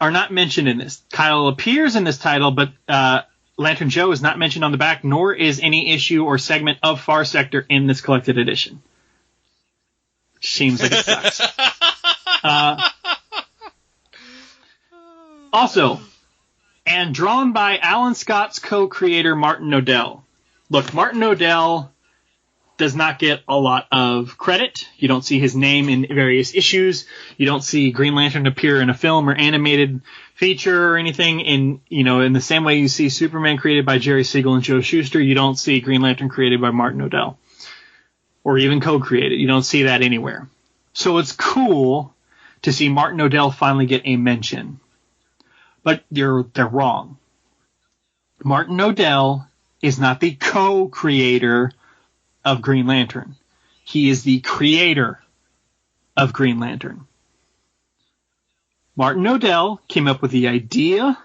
are not mentioned in this. Kyle appears in this title, but Lantern Joe is not mentioned on the back, nor is any issue or segment of Far Sector in this collected edition. Seems like it sucks. Also, and drawn by Alan Scott's co-creator, Martin Nodell. Look, Martin Nodell does not get a lot of credit. You don't see his name in various issues. You don't see Green Lantern appear in a film or animated feature or anything. In the same way you see Superman created by Jerry Siegel and Joe Shuster, you don't see Green Lantern created by Martin Nodell. Or even co-created. You don't see that anywhere. So it's cool to see Martin Nodell finally get a mention. But they're wrong. Martin Nodell is not the co-creator of Green Lantern. He is the creator of Green Lantern. Martin Nodell came up with the idea,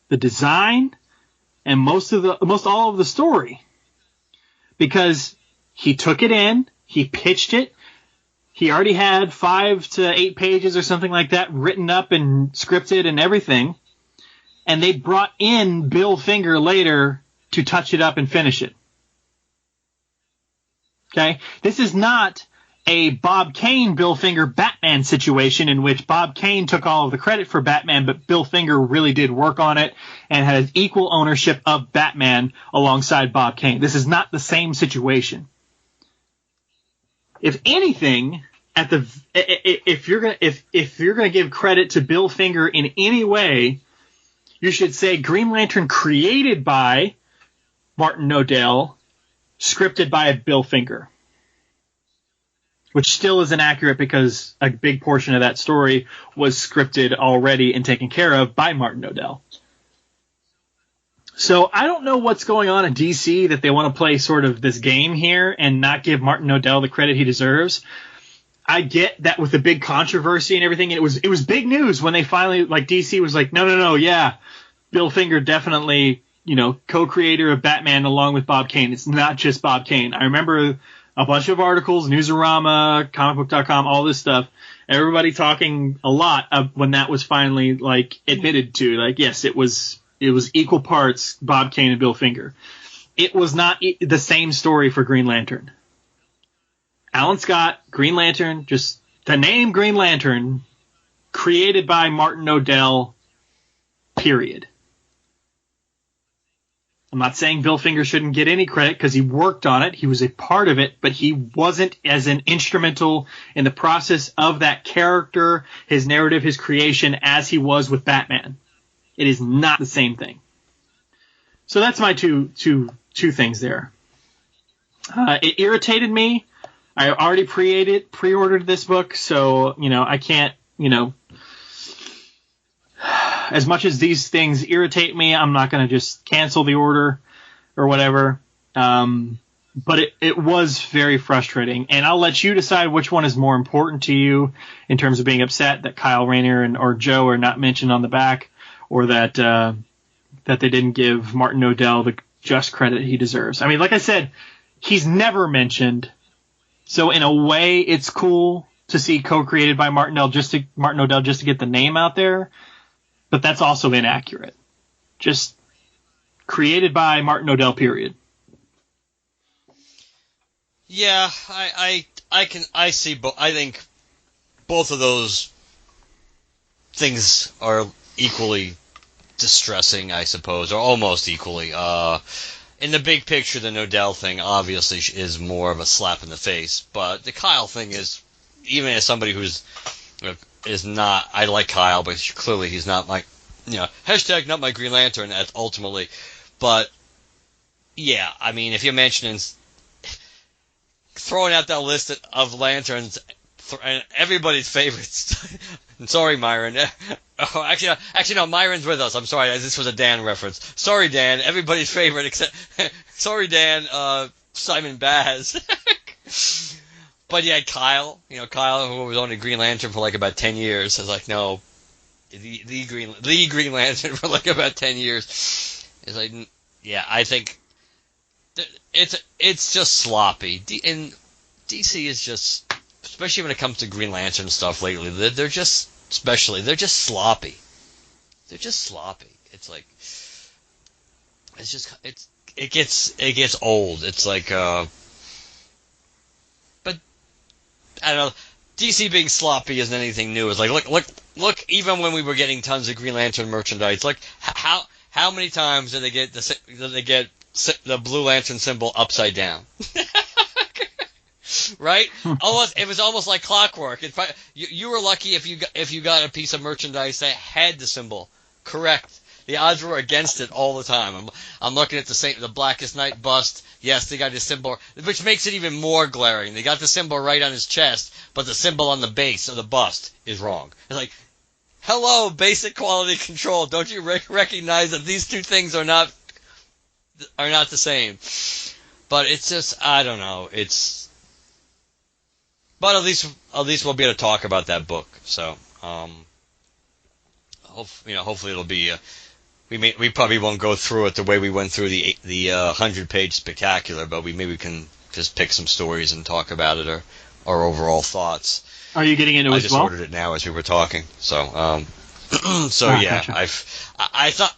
the design, and most all of the story. Because he took it in, he pitched it, he already had 5 to 8 pages or something like that written up and scripted and everything. And they brought in Bill Finger later to touch it up and finish it. Okay? This is not a Bob Kane, Bill Finger, Batman situation in which Bob Kane took all of the credit for Batman, but Bill Finger really did work on it and had equal ownership of Batman alongside Bob Kane. This is not the same situation. If anything, if you're gonna give credit to Bill Finger in any way, you should say Green Lantern created by Martin Nodell, scripted by Bill Finger. Which still isn't accurate because a big portion of that story was scripted already and taken care of by Martin Nodell. So I don't know what's going on in DC that they want to play sort of this game here and not give Martin O'Dell the credit he deserves. I get that with the big controversy and everything, and it was big news when they finally, like, DC was like, no, yeah, Bill Finger definitely, co-creator of Batman along with Bob Kane. It's not just Bob Kane. I remember a bunch of articles, Newsarama, comicbook.com, all this stuff, everybody talking a lot of when that was finally, like, admitted to, like, yes, it was equal parts Bob Kane and Bill Finger. It was not the same story for Green Lantern. Alan Scott, Green Lantern, just the name Green Lantern, created by Martin O'Dell, period. I'm not saying Bill Finger shouldn't get any credit because he worked on it. He was a part of it, but he wasn't as an instrumental in the process of that character, his narrative, his creation, as he was with Batman. It is not the same thing. So that's my two things there. It irritated me. I already pre-ordered this book, so, I can't, as much as these things irritate me, I'm not going to just cancel the order or whatever. But it was very frustrating, and I'll let you decide which one is more important to you in terms of being upset that Kyle Rayner or Joe are not mentioned on the back, or that they didn't give Martin O'Dell the just credit he deserves. I mean, like I said, he's never mentioned. So in a way, it's cool to see co-created by Martin O'Dell just to get the name out there, but that's also inaccurate. Just created by Martin O'Dell, period. Yeah, I see. I think both of those things are equally distressing, I suppose, or almost equally. In the big picture, the O'Dell thing obviously is more of a slap in the face, but the Kyle thing is, even as somebody who's is not, I like Kyle, but clearly he's not my, hashtag not my Green Lantern, that's ultimately, but yeah, I mean, if you're mentioning, throwing out that list of lanterns, and everybody's favorites. Sorry, Myron. Oh, actually, no. Myron's with us. I'm sorry. This was a Dan reference. Sorry, Dan. Everybody's favorite, except sorry, Dan. Simon Baz. But yeah, Kyle. Kyle, who was only Green Lantern for like about 10 years, is like, no, the Green Lantern for like about 10 years. It's like, yeah, I think it's just sloppy. And DC is just, especially when it comes to Green Lantern stuff lately, they're just sloppy. They're just sloppy. It's like, it gets old. It's like, but I don't know. DC being sloppy isn't anything new. It's like, look. Even when we were getting tons of Green Lantern merchandise, like how many times did they get the Blue Lantern symbol upside down? Right? It was almost like clockwork. You were lucky if you got a piece of merchandise that had the symbol correct. The odds were against it all the time. I'm looking at the Blackest Night bust. Yes, they got the symbol, which makes it even more glaring. They got the symbol right on his chest, but the symbol on the base of the bust is wrong. It's like, hello, basic quality control. Don't you recognize that these two things are not the same? But it's just, I don't know. But at least we'll be able to talk about that book. So, hopefully it'll be. We probably won't go through it the way we went through the 100-page spectacular, but maybe we can just pick some stories and talk about it or our overall thoughts. Are you getting into it as well? I just ordered it now as we were talking. So, yeah, gotcha. I thought.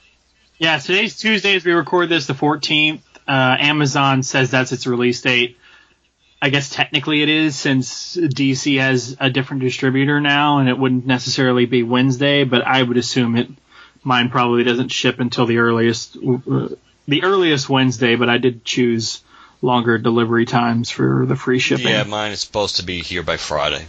Yeah, today's Tuesday as we record this, the 14th. Amazon says that's its release date. I guess technically it is, since DC has a different distributor now, and it wouldn't necessarily be Wednesday, but I would assume mine probably doesn't ship until the earliest Wednesday, but I did choose longer delivery times for the free shipping. Yeah, mine is supposed to be here by Friday.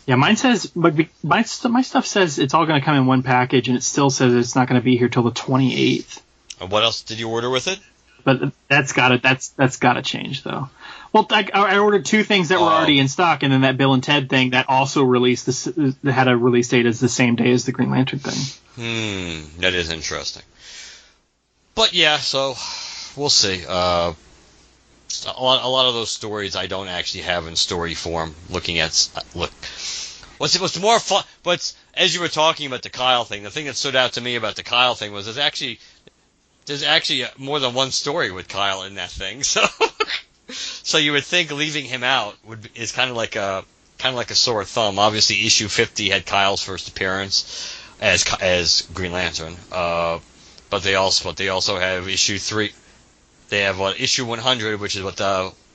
Yeah, mine says, but my stuff says it's all going to come in one package, and it still says it's not going to be here till the 28th. And what else did you order with it? But that's gotta change though. Well, I ordered two things that were already in stock, and then that Bill and Ted thing that also released that had a release date as the same day as the Green Lantern thing. That is interesting. But yeah, so we'll see. A lot of those stories I don't actually have in story form. What's more fun? But as you were talking about the Kyle thing, the thing that stood out to me about the Kyle thing was there's actually more than one story with Kyle in that thing. So you would think leaving him out is kind of like a sore thumb. Obviously, issue 50 had Kyle's first appearance as Green Lantern, but they also have issue 3. They have issue 100, which is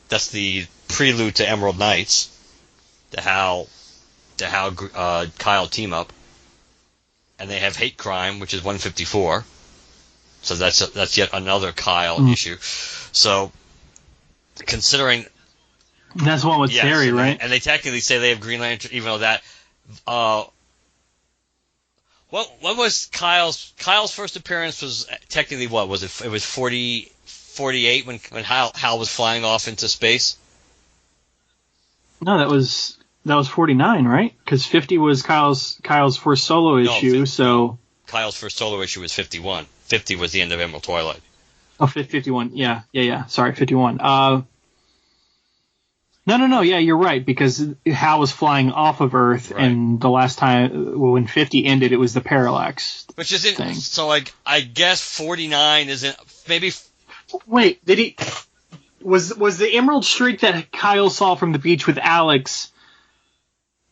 that's the prelude to Emerald Knights, to how Kyle team up, and they have Hate Crime, which is 154. So that's yet another Kyle issue. So considering that's one with Terry, right? And they technically say they have Green Lantern, even though that. What was Kyle's first appearance was technically what was it? It was 48 when Hal was flying off into space. No, that was 49, right? Because 50 was Kyle's first solo issue. So Kyle's first solo issue was 51. 50 was the end of Emerald Twilight. Oh, 51. Yeah. Sorry, 51. No. Yeah, you're right, because Hal was flying off of Earth, right. And the last time when 50 ended, it was the parallax. Which is it? So I guess 49 isn't maybe. Wait, did he? Was the Emerald Streak that Kyle saw from the beach with Alex?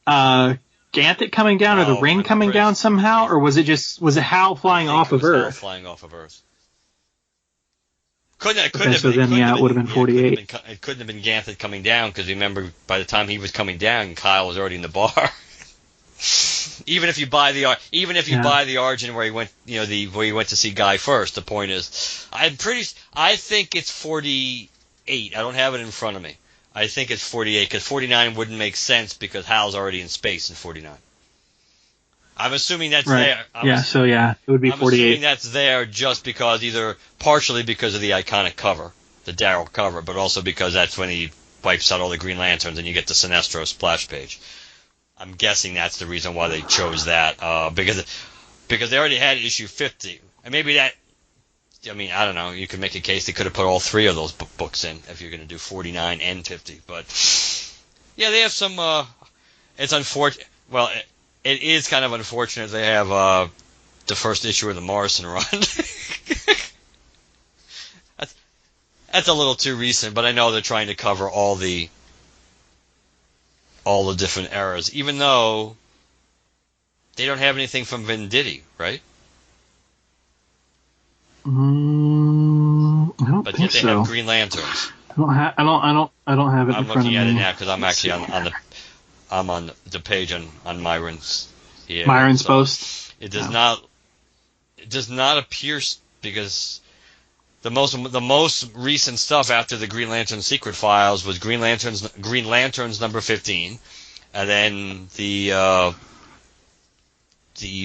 Ganthet coming down, or the ring coming down somehow, or was it Hal flying off of Earth? Hal flying off of Earth. It would have been 48. It couldn't have been Ganthet coming down, because remember, by the time he was coming down, Kyle was already in the bar. Even if you buy the origin where he went, where he went to see Guy first, the point is, I think it's 48. I don't have it in front of me. I think it's 48, because 49 wouldn't make sense because Hal's already in space in 49. I'm assuming that's right. there. It would be 48. I'm assuming that's there just because partially because of the iconic cover, the Darryl cover, but also because that's when he wipes out all the Green Lanterns and you get the Sinestro splash page. I'm guessing that's the reason why they chose that, because they already had issue 50. And maybe that, I don't know, you could make a case they could have put all 3 of those books in if you're going to do 49 and 50. But, yeah, they have some, it's unfortunate. Well, it is kind of unfortunate they have the first issue of the Morrison run. That's a little too recent, but I know they're trying to cover all the different eras, even though they don't have anything from Venditti, right? I don't but think yet they have Green Lanterns. I don't have it in front of me. I'm looking at it now because I'm actually I'm on the page on Myron's here. Myron's post. It does not appear, because the most recent stuff after the Green Lantern Secret Files was Green Lanterns number 15, and then the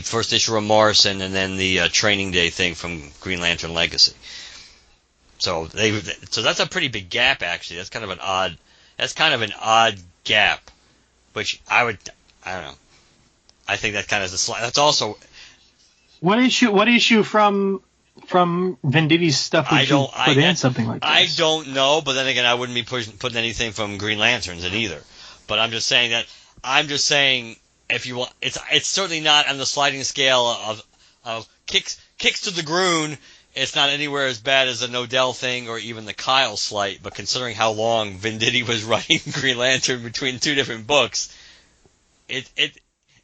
first issue of Morrison, and then the Training Day thing from Green Lantern Legacy. So that's a pretty big gap, actually. That's kind of an odd gap, which I don't know. I think that kind of is that's also. What issue from Venditti's stuff would you put in something like this? I don't know, but then again, I wouldn't be putting anything from Green Lanterns in either. But I'm just saying if you want, it's certainly not on the sliding scale of kicks to the groin. It's not anywhere as bad as the Nodell thing or even the Kyle slight. But considering how long Venditti was writing Green Lantern between 2 different books, and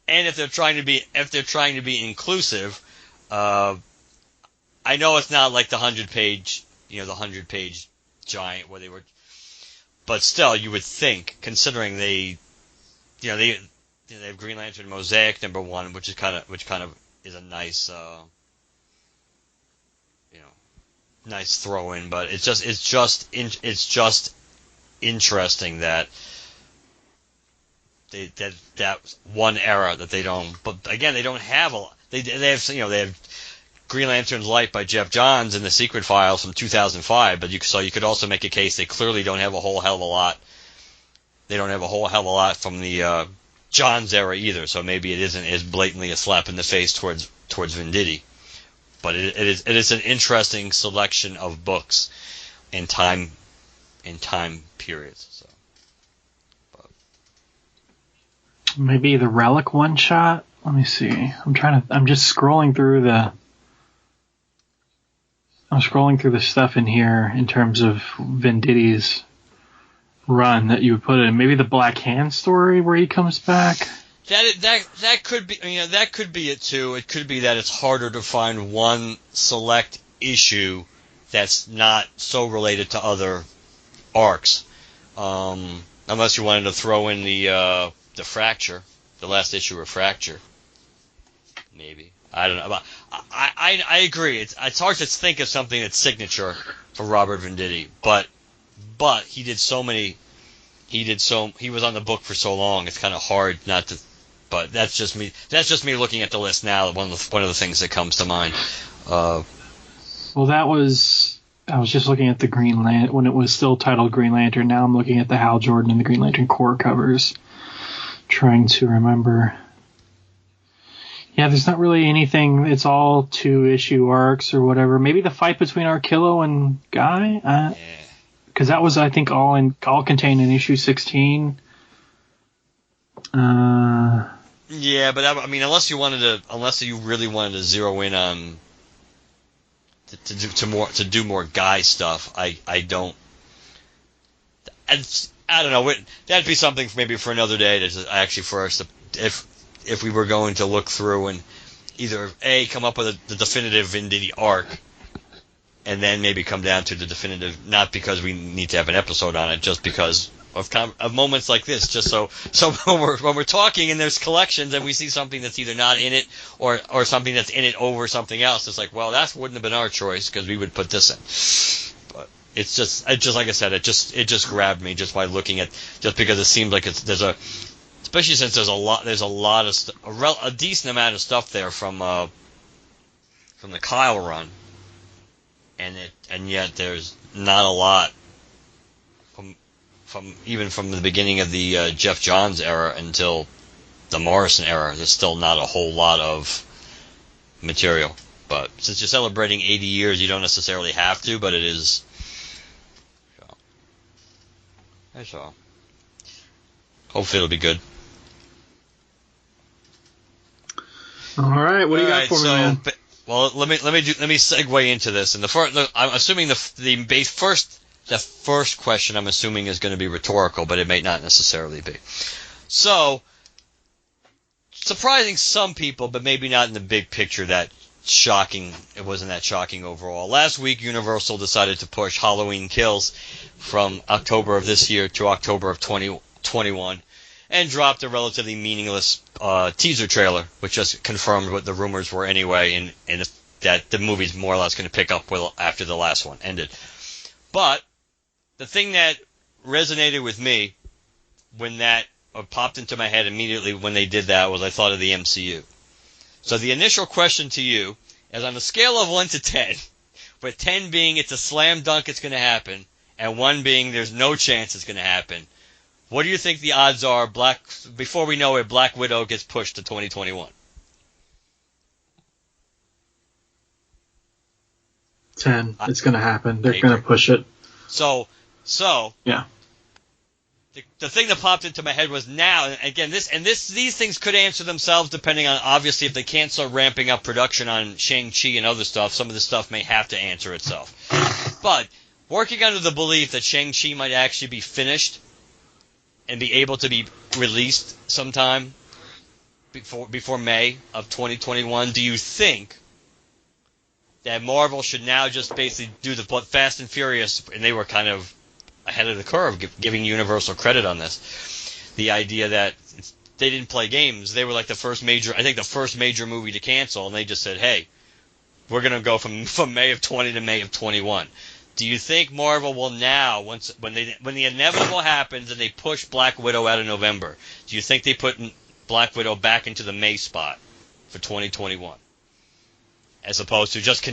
if they're trying to be inclusive, I know it's not like the 100-page giant where they were, but still, you would think, considering they have Green Lantern Mosaic #1, which kind of is a nice, nice throw in, but it's just interesting that that one era that they don't. But again, they don't have a lot. They have Green Lantern's Light by Jeff Johns in the Secret Files from 2005, but you could also make a case they clearly don't have a whole hell of a lot. They don't have a whole hell of a lot from the Johns era either, so maybe it isn't as blatantly a slap in the face towards Venditti. But it is an interesting selection of books in time periods. So. Maybe the Relic one shot. Let me see. I'm just scrolling through the stuff in here in terms of Venditti's run that you would put in. Maybe the Black Hand story where he comes back. That could be, that could be it too. It could be that it's harder to find one select issue that's not so related to other arcs, unless you wanted to throw in the Fracture, the last issue of Fracture. Maybe, I don't know. I agree. It's hard to think of something that's signature for Robert Venditti, but he did so many. He was on the book for so long. It's kind of hard not to. But that's just me. That's just me looking at the list now. One of the things that comes to mind. Well, I was just looking at the Green Lantern when it was still titled Green Lantern. Now I'm looking at the Hal Jordan and the Green Lantern Corps covers, trying to remember. Yeah, there's not really anything. It's all 2-issue arcs or whatever. Maybe the fight between Arkillo and Guy. Yeah. Because that was, I think, all contained in issue 16. Yeah, but unless you really wanted to zero in on to do more Guy stuff, I don't. I don't know. That'd be something maybe for another day. For us, if we were going to look through and either come up with the definitive Venditti arc, and then maybe come down to the definitive. Not because we need to have an episode on it, just because of moments like this, just so when we're talking and there's collections and we see something that's either not in it or something that's in it over something else, it's like, well, that wouldn't have been our choice because we would put this in. But it's just like I said, it just grabbed me just by looking at, just because it seems like especially since there's a decent amount of stuff there from the Kyle run, and yet there's not a lot from the beginning of the Jeff Johns era until the Morrison era. There's still not a whole lot of material. But since you're celebrating 80 years, you don't necessarily have to, but it is. That's all. Hopefully it'll be good. All right, what do you got for me, man? Well, let me segue into this. And I'm assuming the first question I'm assuming is going to be rhetorical, but it may not necessarily be. So, surprising some people, but maybe not in the big picture that shocking. It wasn't that shocking overall. Last week, Universal decided to push Halloween Kills from October of this year to October of 2021 and dropped a relatively meaningless teaser trailer, which just confirmed what the rumors were anyway, and that the movie's more or less going to pick up after the last one ended. But the thing that resonated with me when that popped into my head immediately when they did that was I thought of the MCU. So the initial question to you is, on a scale of 1 to 10, with 10 being it's a slam dunk it's going to happen, and 1 being there's no chance it's going to happen, what do you think the odds are before we know it, Black Widow gets pushed to 2021? 10. It's going to happen. They're going to push it. So yeah. The thing that popped into my head was now, and again, these things could answer themselves depending on, obviously, if they can't start ramping up production on Shang-Chi and other stuff, some of the stuff may have to answer itself. But working under the belief that Shang-Chi might actually be finished and be able to be released sometime before May of 2021, do you think that Marvel should now just basically do the Fast and Furious, and they were kind of ahead of the curve, giving Universal credit on this, the idea that they didn't play games. They were like the first major movie to cancel, and they just said, hey, we're going to go from May of 20 to May of 21. Do you think Marvel will now, when the inevitable happens and they push Black Widow out of November, do you think they put Black Widow back into the May spot for 2021? as opposed to just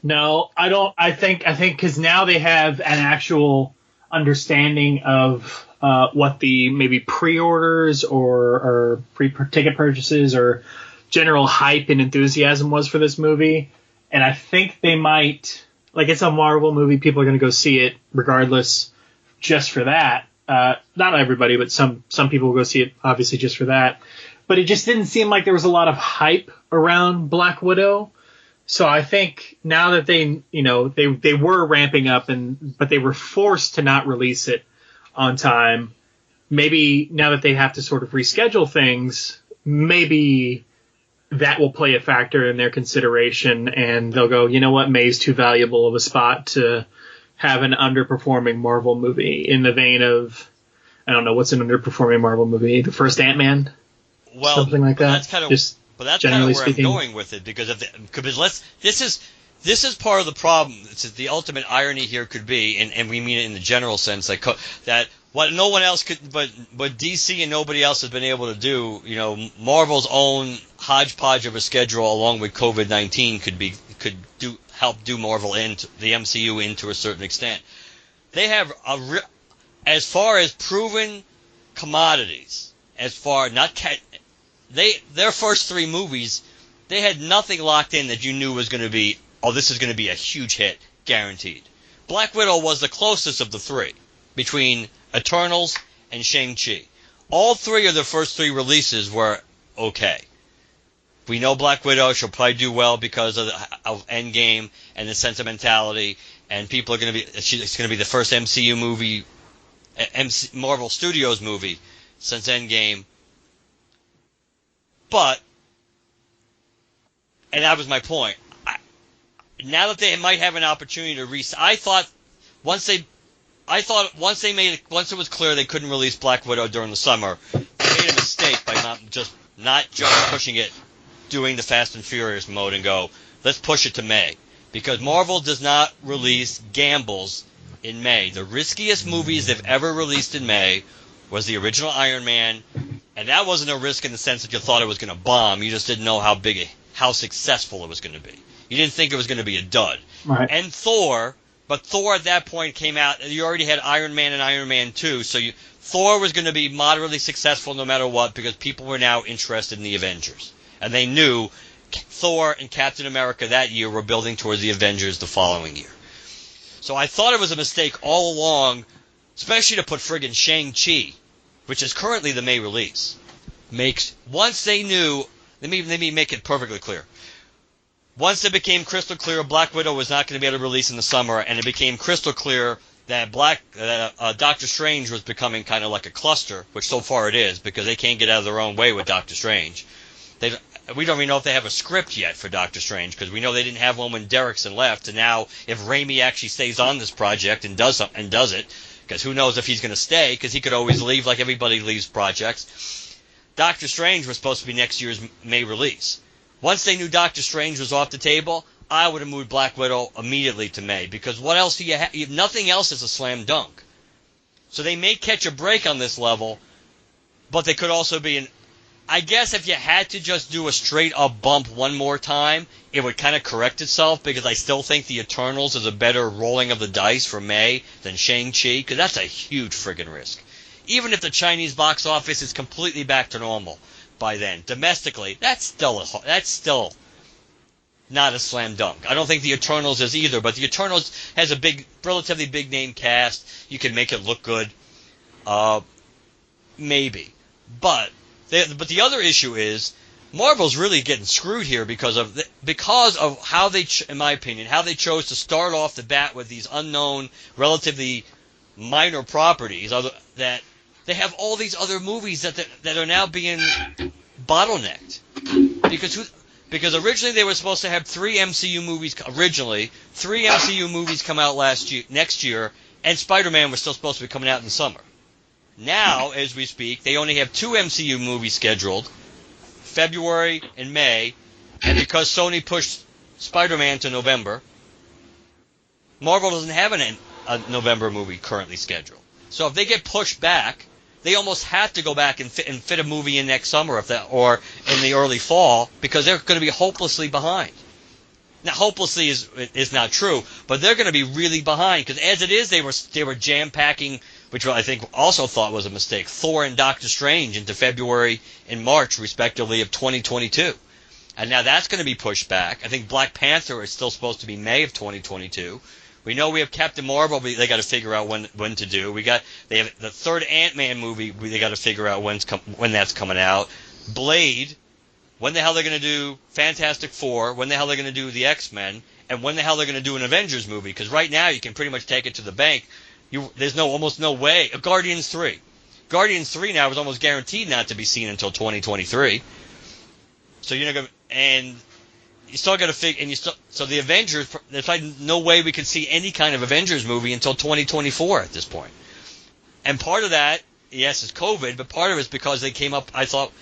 No, I don't. I think because now they have an actual understanding of what the maybe pre-orders or pre-ticket purchases or general hype and enthusiasm was for this movie, and I think they might, like, it's a Marvel movie, people are going to go see it regardless, just for that. Not everybody, but some people will go see it obviously just for that. But it just didn't seem like there was a lot of hype around Black Widow. So I think now that they were ramping up, but they were forced to not release it on time. Maybe now that they have to sort of reschedule things, maybe that will play a factor in their consideration, and they'll go, you know what, May's too valuable of a spot to have an underperforming Marvel movie in the vein of, I don't know, what's an underperforming Marvel movie? The first Ant-Man? Well, something like that. That's kind of, but that's kind of where speaking. I'm going with it, because this is part of the problem. The ultimate irony here could be, and we mean it in the general sense, like that what no one else could, but DC and nobody else has been able to do. Marvel's own hodgepodge of a schedule, along with COVID-19, could help do Marvel into the MCU into a certain extent. They have as far as proven commodities, their first three movies, they had nothing locked in that you knew was going to be, this is going to be a huge hit, guaranteed. Black Widow was the closest of the three, between Eternals and Shang-Chi. All three of the first three releases were okay. We know Black Widow, she'll probably do well because of Endgame and the sentimentality, and people are going to be, it's going to be the first MCU movie, Marvel Studios movie since Endgame. But, and that was my point, now that they might have an opportunity to I thought once it was clear they couldn't release Black Widow during the summer, they made a mistake by not just pushing it, doing the Fast and Furious mode and go, let's push it to May. Because Marvel does not release gambles in May. The riskiest movies they've ever released in May was the original Iron Man, and that wasn't a risk in the sense that you thought it was going to bomb. You just didn't know how successful it was going to be. You didn't think it was going to be a dud. Right. And Thor, but Thor at that point came out, you already had Iron Man and Iron Man 2, so Thor was going to be moderately successful no matter what, because people were now interested in the Avengers. And they knew Thor and Captain America that year were building towards the Avengers the following year. So I thought it was a mistake all along, especially to put friggin' Shang-Chi, which is currently the May release. Once they knew, let me make it perfectly clear. Once it became crystal clear Black Widow was not going to be able to release in the summer, and it became crystal clear that Doctor Strange was becoming kind of like a cluster, which so far it is, because they can't get out of their own way with Doctor Strange. We don't even know if they have a script yet for Doctor Strange, because we know they didn't have one when Derrickson left, and now if Raimi actually stays on this project and does it, because who knows if he's going to stay, because he could always leave like everybody leaves projects. Doctor Strange was supposed to be next year's May release. Once they knew Doctor Strange was off the table, I would have moved Black Widow immediately to May, because what else do you have? Nothing else is a slam dunk. So they may catch a break on this level, but they could also be I guess if you had to just do a straight-up bump one more time, it would kind of correct itself, because I still think the Eternals is a better rolling of the dice for May than Shang-Chi, because that's a huge friggin' risk. Even if the Chinese box office is completely back to normal by then, domestically, that's still not a slam dunk. I don't think the Eternals is either, but the Eternals has a relatively big name cast. You can make it look good, maybe, but the other issue is Marvel's really getting screwed here because of how they, in my opinion, how they chose to start off the bat with these unknown, relatively minor properties. That they have all these other movies that are now being bottlenecked because originally they were supposed to have three MCU movies come out next year, and Spider-Man was still supposed to be coming out in the summer. Now, as we speak, they only have two MCU movies scheduled, February and May, and because Sony pushed Spider-Man to November, Marvel doesn't have a November movie currently scheduled. So if they get pushed back, they almost have to go back and fit a movie in next summer or in the early fall, because they're going to be hopelessly behind. Now, hopelessly is not true, but they're going to be really behind because as it is, they were jam packing, which I think also thought was a mistake, Thor and Doctor Strange into February and March, respectively, of 2022. And now that's going to be pushed back. I think Black Panther is still supposed to be May of 2022. We know we have Captain Marvel, but they got to figure out when to do. They have the third Ant-Man movie. They got to figure out when that's coming out. Blade. When the hell they're going to do Fantastic Four? When the hell they're going to do the X-Men? And when the hell they're going to do an Avengers movie? Because right now you can pretty much take it to the bank. There's almost no way. Guardians 3. Guardians 3 now is almost guaranteed not to be seen until 2023. So you're not going to, and you still got to figure, and so the Avengers, there's like no way we could see any kind of Avengers movie until 2024 at this point. And part of that, yes, is COVID, but part of it is because they came up, I thought,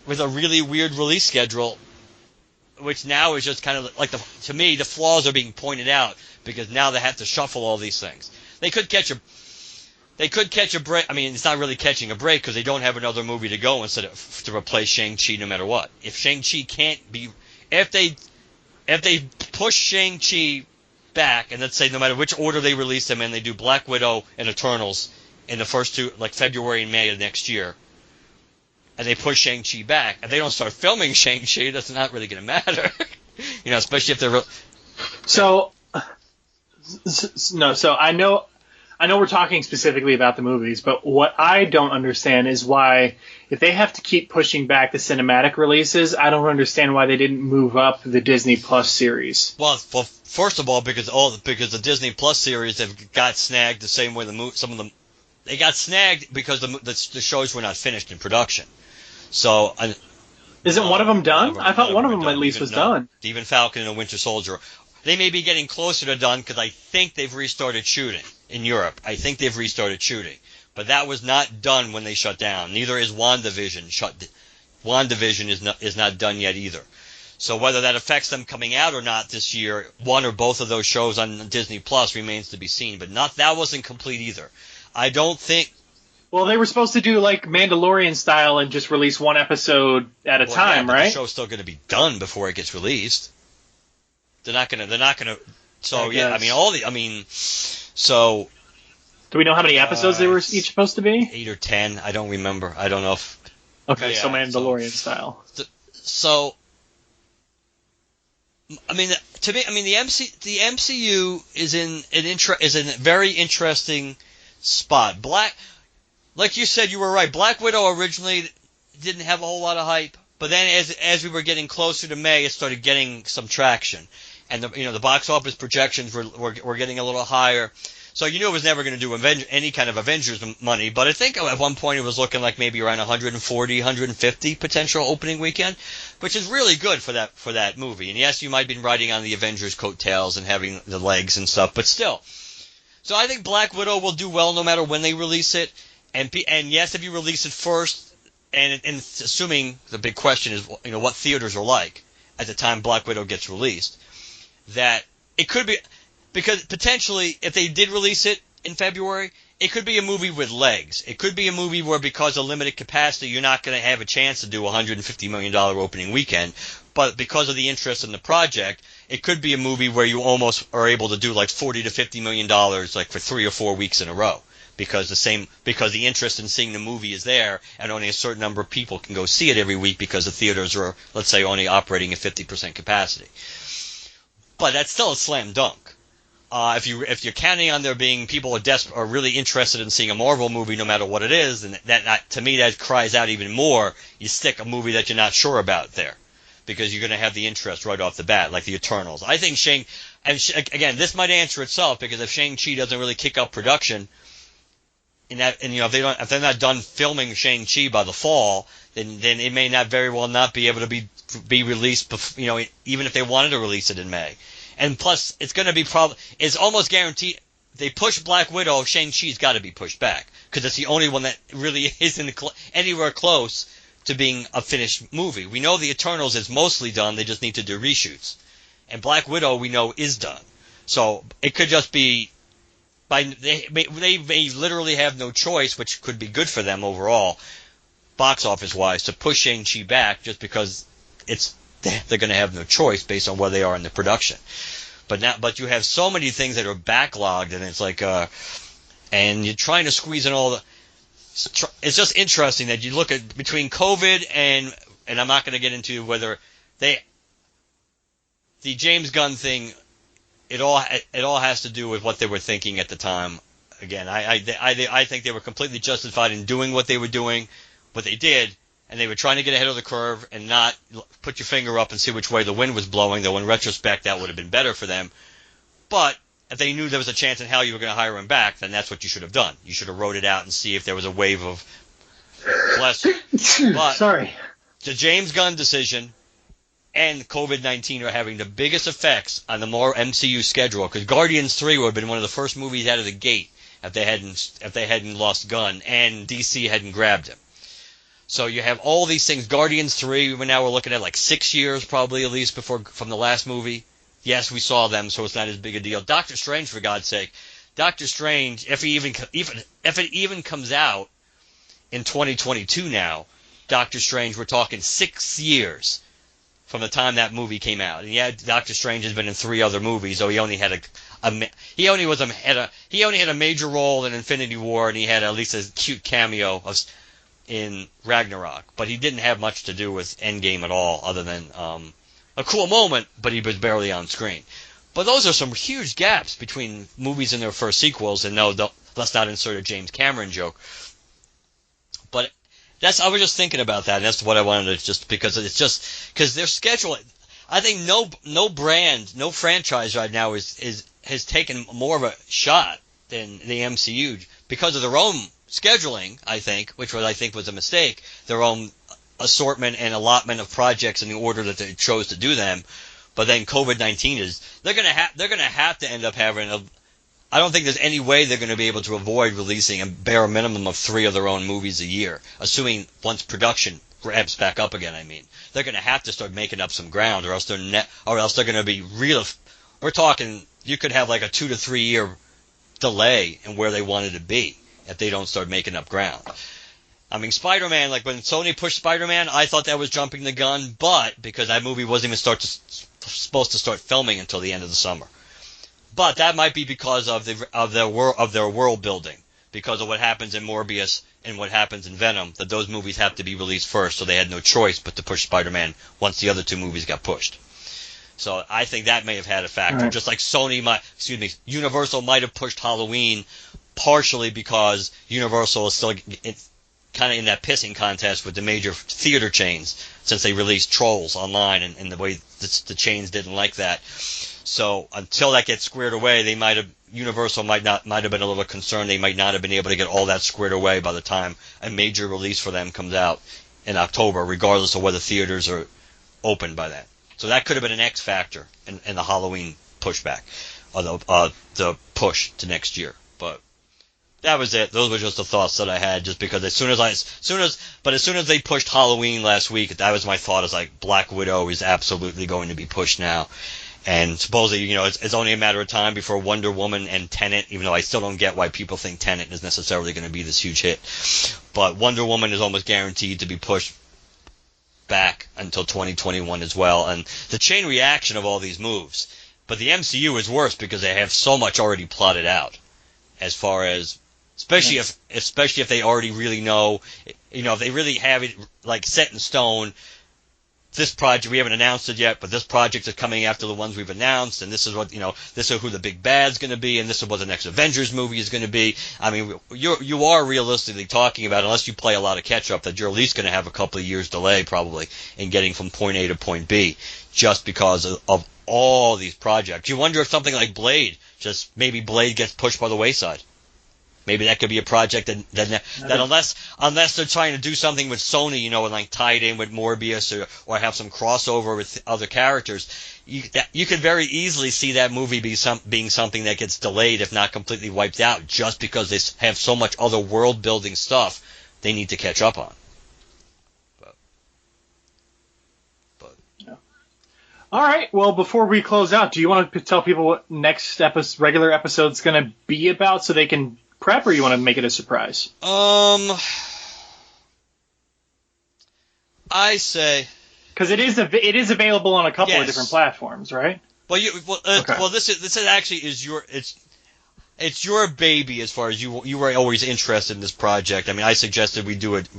with a really weird release schedule, which now is just kind of like to me, the flaws are being pointed out because now they have to shuffle all these things. They could catch a break. I mean, it's not really catching a break because they don't have another movie to go instead of to replace Shang-Chi no matter what. If Shang-Chi can't be, if they push Shang-Chi back, and let's say no matter which order they release them in, they do Black Widow and Eternals in the first two, like February and May of next year, and they push Shang-Chi back, and they don't start filming Shang-Chi, that's not really going to matter. Especially if they're... So I know we're talking specifically about the movies, but what I don't understand is why, if they have to keep pushing back the cinematic releases, I don't understand why they didn't move up the Disney Plus series. Well, first of all, because the Disney Plus series have got snagged the same way some of them they got snagged because the shows were not finished in production. So isn't one of them done? I thought one of them at least was done. Even Falcon and the Winter Soldier. They may be getting closer to done because I think they've restarted shooting in Europe. I think they've restarted shooting. But that was not done when they shut down. Neither is WandaVision. WandaVision is not done yet either. So whether that affects them coming out or not this year, one or both of those shows on Disney Plus remains to be seen. But that wasn't complete either. I don't think... Well, they were supposed to do like Mandalorian style and just release one episode at a time, but right? The show's still going to be done before it gets released. They're not gonna. So yeah, so. Do we know how many episodes they were each supposed to be? 8 or 10. I don't remember. I don't know if. Okay, so Mandalorian style. So. I mean, to me, the MCU is in a very interesting spot. Like you said, you were right. Black Widow originally didn't have a whole lot of hype, but then as we were getting closer to May, it started getting some traction. And the box office projections were getting a little higher, so you knew it was never going to do any kind of Avengers money. But I think at one point it was looking like maybe around 140, 150 potential opening weekend, which is really good for that movie. And yes, you might have been riding on the Avengers coattails and having the legs and stuff, but still. So I think Black Widow will do well no matter when they release it. And yes, if you release it first, and assuming the big question is what theaters are like at the time Black Widow gets released. That it could be, because potentially if they did release it in February, it could be a movie with legs. It could be a movie where because of limited capacity, you're not going to have a chance to do a $150 million opening weekend. But because of the interest in the project, it could be a movie where you almost are able to do like $40 to $50 million like for 3 or 4 weeks in a row. Because the interest in seeing the movie is there, and only a certain number of people can go see it every week because the theaters are, let's say, only operating at 50% capacity. But that's still a slam dunk. If you're counting on there being people are really interested in seeing a Marvel movie, no matter what it is, then to me that cries out even more. You stick a movie that you're not sure about there, because you're going to have the interest right off the bat, like the Eternals. I think again, this might answer itself, because if Shang-Chi doesn't really kick up production, if they're not done filming Shang-Chi by the fall, then it may not very well not be able to be released, even if they wanted to release it in May. And plus, it's going to be it's almost guaranteed. They push Black Widow, Shang-Chi's got to be pushed back, because it's the only one that really isn't anywhere close to being a finished movie. We know the Eternals is mostly done; they just need to do reshoots. And Black Widow, we know, is done. So it could just be they may literally have no choice, which could be good for them overall, box office wise, to push Shang-Chi back just because it's they're going to have no choice based on where they are in the production. But you have so many things that are backlogged, and it's like, and you're trying to squeeze in all the. It's just interesting that you look at between COVID and I'm not going to get into whether the James Gunn thing. It all has to do with what they were thinking at the time. Again, I think they were completely justified in doing what they were doing, what they did, and they were trying to get ahead of the curve and not put your finger up and see which way the wind was blowing, though in retrospect that would have been better for them. But if they knew there was a chance in hell you were going to hire him back, then that's what you should have done. You should have wrote it out and see if there was a wave of bless you. But Sorry. The James Gunn decision and COVID-19 are having the biggest effects on the more MCU schedule, because Guardians 3 would have been one of the first movies out of the gate if they hadn't lost Gunn and DC hadn't grabbed him. So you have all these things. Guardians 3, we're looking at like 6 years probably at least from the last movie. Yes, we saw them, so it's not as big a deal. Doctor Strange, for God's sake. Doctor Strange, if it even comes out in 2022 now, Doctor Strange, we're talking 6 years from the time that movie came out. And yeah, Doctor Strange has been in 3 other movies, though he only had a major role in Infinity War, and he had at least a cute cameo in Ragnarok. But he didn't have much to do with Endgame at all, other than a cool moment, but he was barely on screen. But those are some huge gaps between movies and their first sequels, and no, let's not insert a James Cameron joke. But I was just thinking about that, and that's what I wanted to because their schedule, I think no brand, no franchise right now has taken more of a shot than the MCU because of their own scheduling, I think, which I think was a mistake, their own assortment and allotment of projects in the order that they chose to do them. But then COVID-19 they're going to have to end up having I don't think there's any way they're going to be able to avoid releasing a bare minimum of 3 of their own movies a year, assuming once production ramps back up again. I mean, they're going to have to start making up some ground, or else they're going to be real. We're talking, you could have like a 2 to 3 year delay in where they wanted to be if they don't start making up ground. I mean, Spider-Man, like when Sony pushed Spider-Man, I thought that was jumping the gun, but because that movie wasn't even supposed to start filming until the end of the summer. But that might be because of their world building, because of what happens in Morbius and what happens in Venom, that those movies have to be released first, so they had no choice but to push Spider-Man once the other 2 movies got pushed. So I think that may have had a factor, right. Just like Universal might have pushed Halloween partially because Universal is still kind of in that pissing contest with the major theater chains since they released Trolls online, and the way the chains didn't like that. So until that gets squared away, Universal might have been a little concerned. They might not have been able to get all that squared away by the time a major release for them comes out in October, regardless of whether theaters are open by then. So that could have been an X factor in the Halloween pushback, or the push to next year. But that was it. Those were just the thoughts that I had. Just because as soon as they pushed Halloween last week, that was my thought. Is like Black Widow is absolutely going to be pushed now. And supposedly, it's only a matter of time before Wonder Woman and Tenet, even though I still don't get why people think Tenet is necessarily going to be this huge hit. But Wonder Woman is almost guaranteed to be pushed back until 2021 as well. And the chain reaction of all these moves. But the MCU is worse because they have so much already plotted out, as far as, especially if they already really know, if they really have it like set in stone. This project, we haven't announced it yet, but this project is coming after the ones we've announced, and this is what, this is who the big bad's going to be, and this is what the next Avengers movie is going to be. I mean, you are realistically talking about, unless you play a lot of catch-up, that you're at least going to have a couple of years delay, probably, in getting from point A to point B, just because of all these projects. You wonder if something like Blade, maybe Blade gets pushed by the wayside. Maybe that could be a project that unless they're trying to do something with Sony, and like tie it in with Morbius or have some crossover with other characters, you could very easily see that movie being something that gets delayed, if not completely wiped out, just because they have so much other world building stuff they need to catch up on. But yeah. All right. Well, before we close out, do you want to tell people what next regular episode's going to be about, so they can prep, or you want to make it a surprise? I say, Because it is available on a couple of Yes. different platforms, right? Well, Okay. this is actually is your it's your baby as far as you were always interested in this project. I mean, I suggested we do it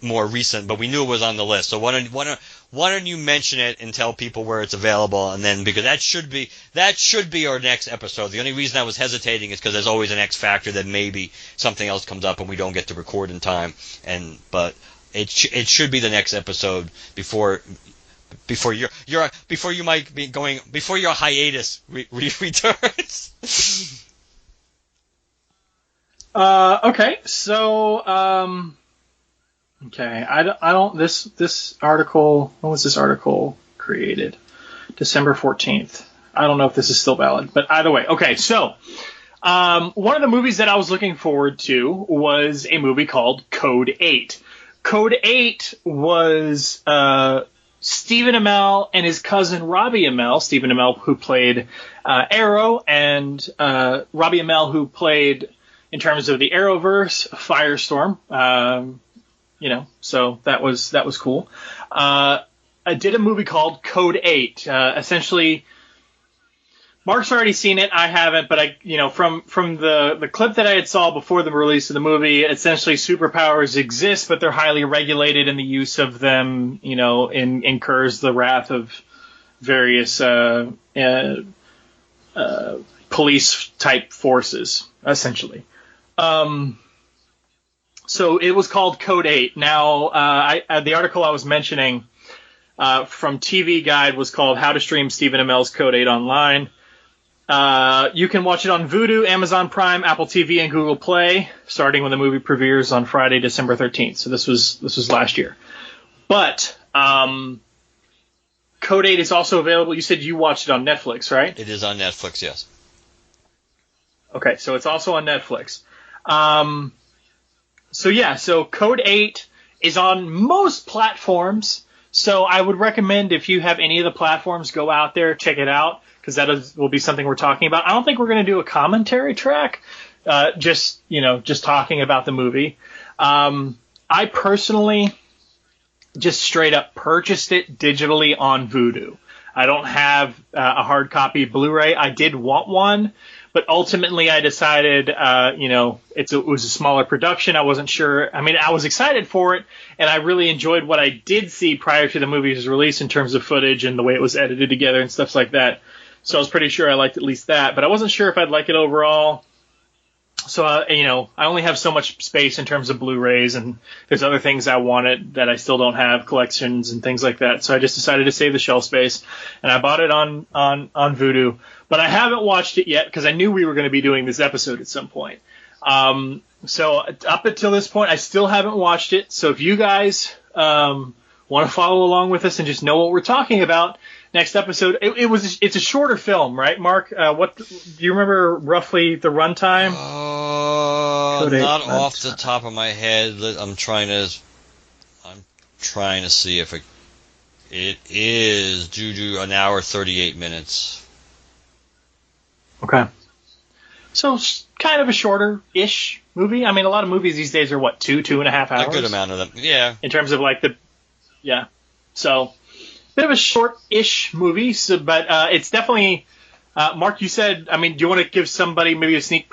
more recent, but we knew it was on the list. So why don't you mention it and tell people where it's available, and then because that should be our next episode. The only reason I was hesitating is because there's always an X factor that maybe something else comes up and we don't get to record in time. But it should be the next episode before you might be going before your hiatus returns. Okay, so okay, I don't this article. When was this article created? December 14th. I don't know if this is still valid, but either way. Okay, so one of the movies that I was looking forward to was a movie called Code 8. Code 8 was Stephen Amell and his cousin Robbie Amell. Stephen Amell, who played Arrow, and Robbie Amell, who played, in terms of the Arrowverse, Firestorm. So that was cool. I did a movie called Code 8. Essentially, Mark's already seen it. I haven't, but from the clip that I had saw before the release of the movie, essentially superpowers exist, but they're highly regulated, and the use of them, incurs the wrath of various police type forces, essentially. So it was called Code 8. Now, the article I was mentioning from TV Guide was called How to Stream Stephen Amell's Code 8 Online. You can watch it on Vudu, Amazon Prime, Apple TV, and Google Play, starting when the movie premieres on Friday, December 13th. So this was last year. But Code 8 is also available. You said you watched it on Netflix, right? It is on Netflix, yes. Okay, so it's also on Netflix. So Code 8 is on most platforms. So I would recommend, if you have any of the platforms, go out there, check it out, because will be something we're talking about. I don't think we're going to do a commentary track, just talking about the movie. I personally just straight up purchased it digitally on Vudu. I don't have a hard copy Blu-ray. I did want one, but ultimately I decided, it was a smaller production. I wasn't sure. I mean, I was excited for it, and I really enjoyed what I did see prior to the movie's release in terms of footage and the way it was edited together and stuff like that. So I was pretty sure I liked at least that, but I wasn't sure if I'd like it overall. So, I only have so much space in terms of Blu-rays, and there's other things I wanted that I still don't have, collections and things like that. So I just decided to save the shelf space, and I bought it on Vudu. But I haven't watched it yet because I knew we were going to be doing this episode at some point. So up until this point, I still haven't watched it. So if you guys want to follow along with us and just know what we're talking about, next episode, it's a shorter film, right, Mark? What do you remember roughly the runtime? Not off the top of my head. I'm trying to see if it is due to an hour 38 minutes. Okay. So kind of a shorter-ish movie. I mean, a lot of movies these days are 2.5 hours. A good amount of them, yeah. In terms of So bit of a short-ish movie, but it's definitely, Mark, you said, do you want to give somebody maybe a sneak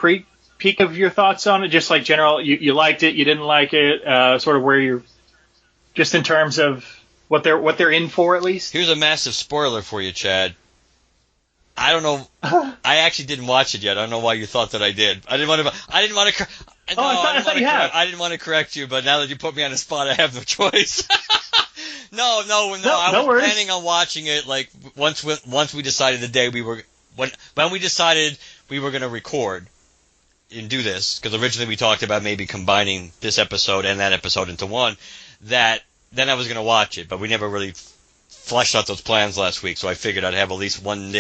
peek of your thoughts on it? Just like general, you liked it, you didn't like it, sort of where you're, just in terms of what they're in for, at least? Here's a massive spoiler for you, Chad. I don't know. I actually didn't watch it yet. I don't know why you thought that I did. I didn't want to. I thought you had. I didn't want to correct you, but now that you put me on the spot, I have no choice. No. I was planning on watching it like once we decided the day when we decided we were going to record and do this, because originally we talked about maybe combining this episode and that episode into one. That then I was going to watch it, but we never really fleshed out those plans last week. So I figured I'd have at least one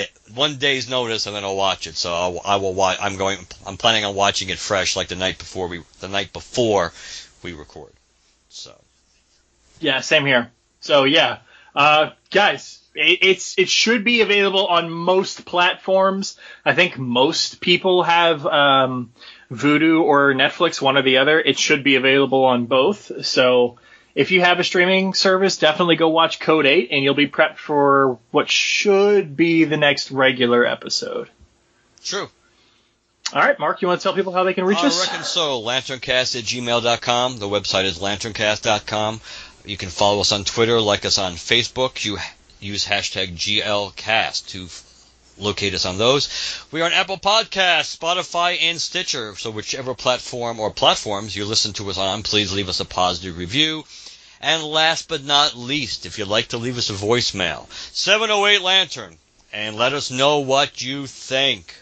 day's notice, and then I'll watch it. So I will watch. I'm planning on watching it fresh, like the night before we record. So. Yeah, same here. So yeah, guys, it should be available on most platforms. I think most people have Vudu or Netflix, one or the other. It should be available on both. So if you have a streaming service, definitely go watch Code 8, and you'll be prepped for what should be the next regular episode. True. All right, Mark, you want to tell people how they can reach us? I reckon so. LanternCast@gmail.com. The website is LanternCast.com. You can follow us on Twitter, like us on Facebook. You use hashtag GLCast to locate us on those. We are on Apple Podcasts, Spotify, and Stitcher. So whichever platform or platforms you listen to us on, please leave us a positive review. And last but not least, if you'd like to leave us a voicemail, 708-LANTERN, and let us know what you think.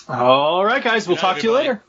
All right, guys. We'll talk to you later.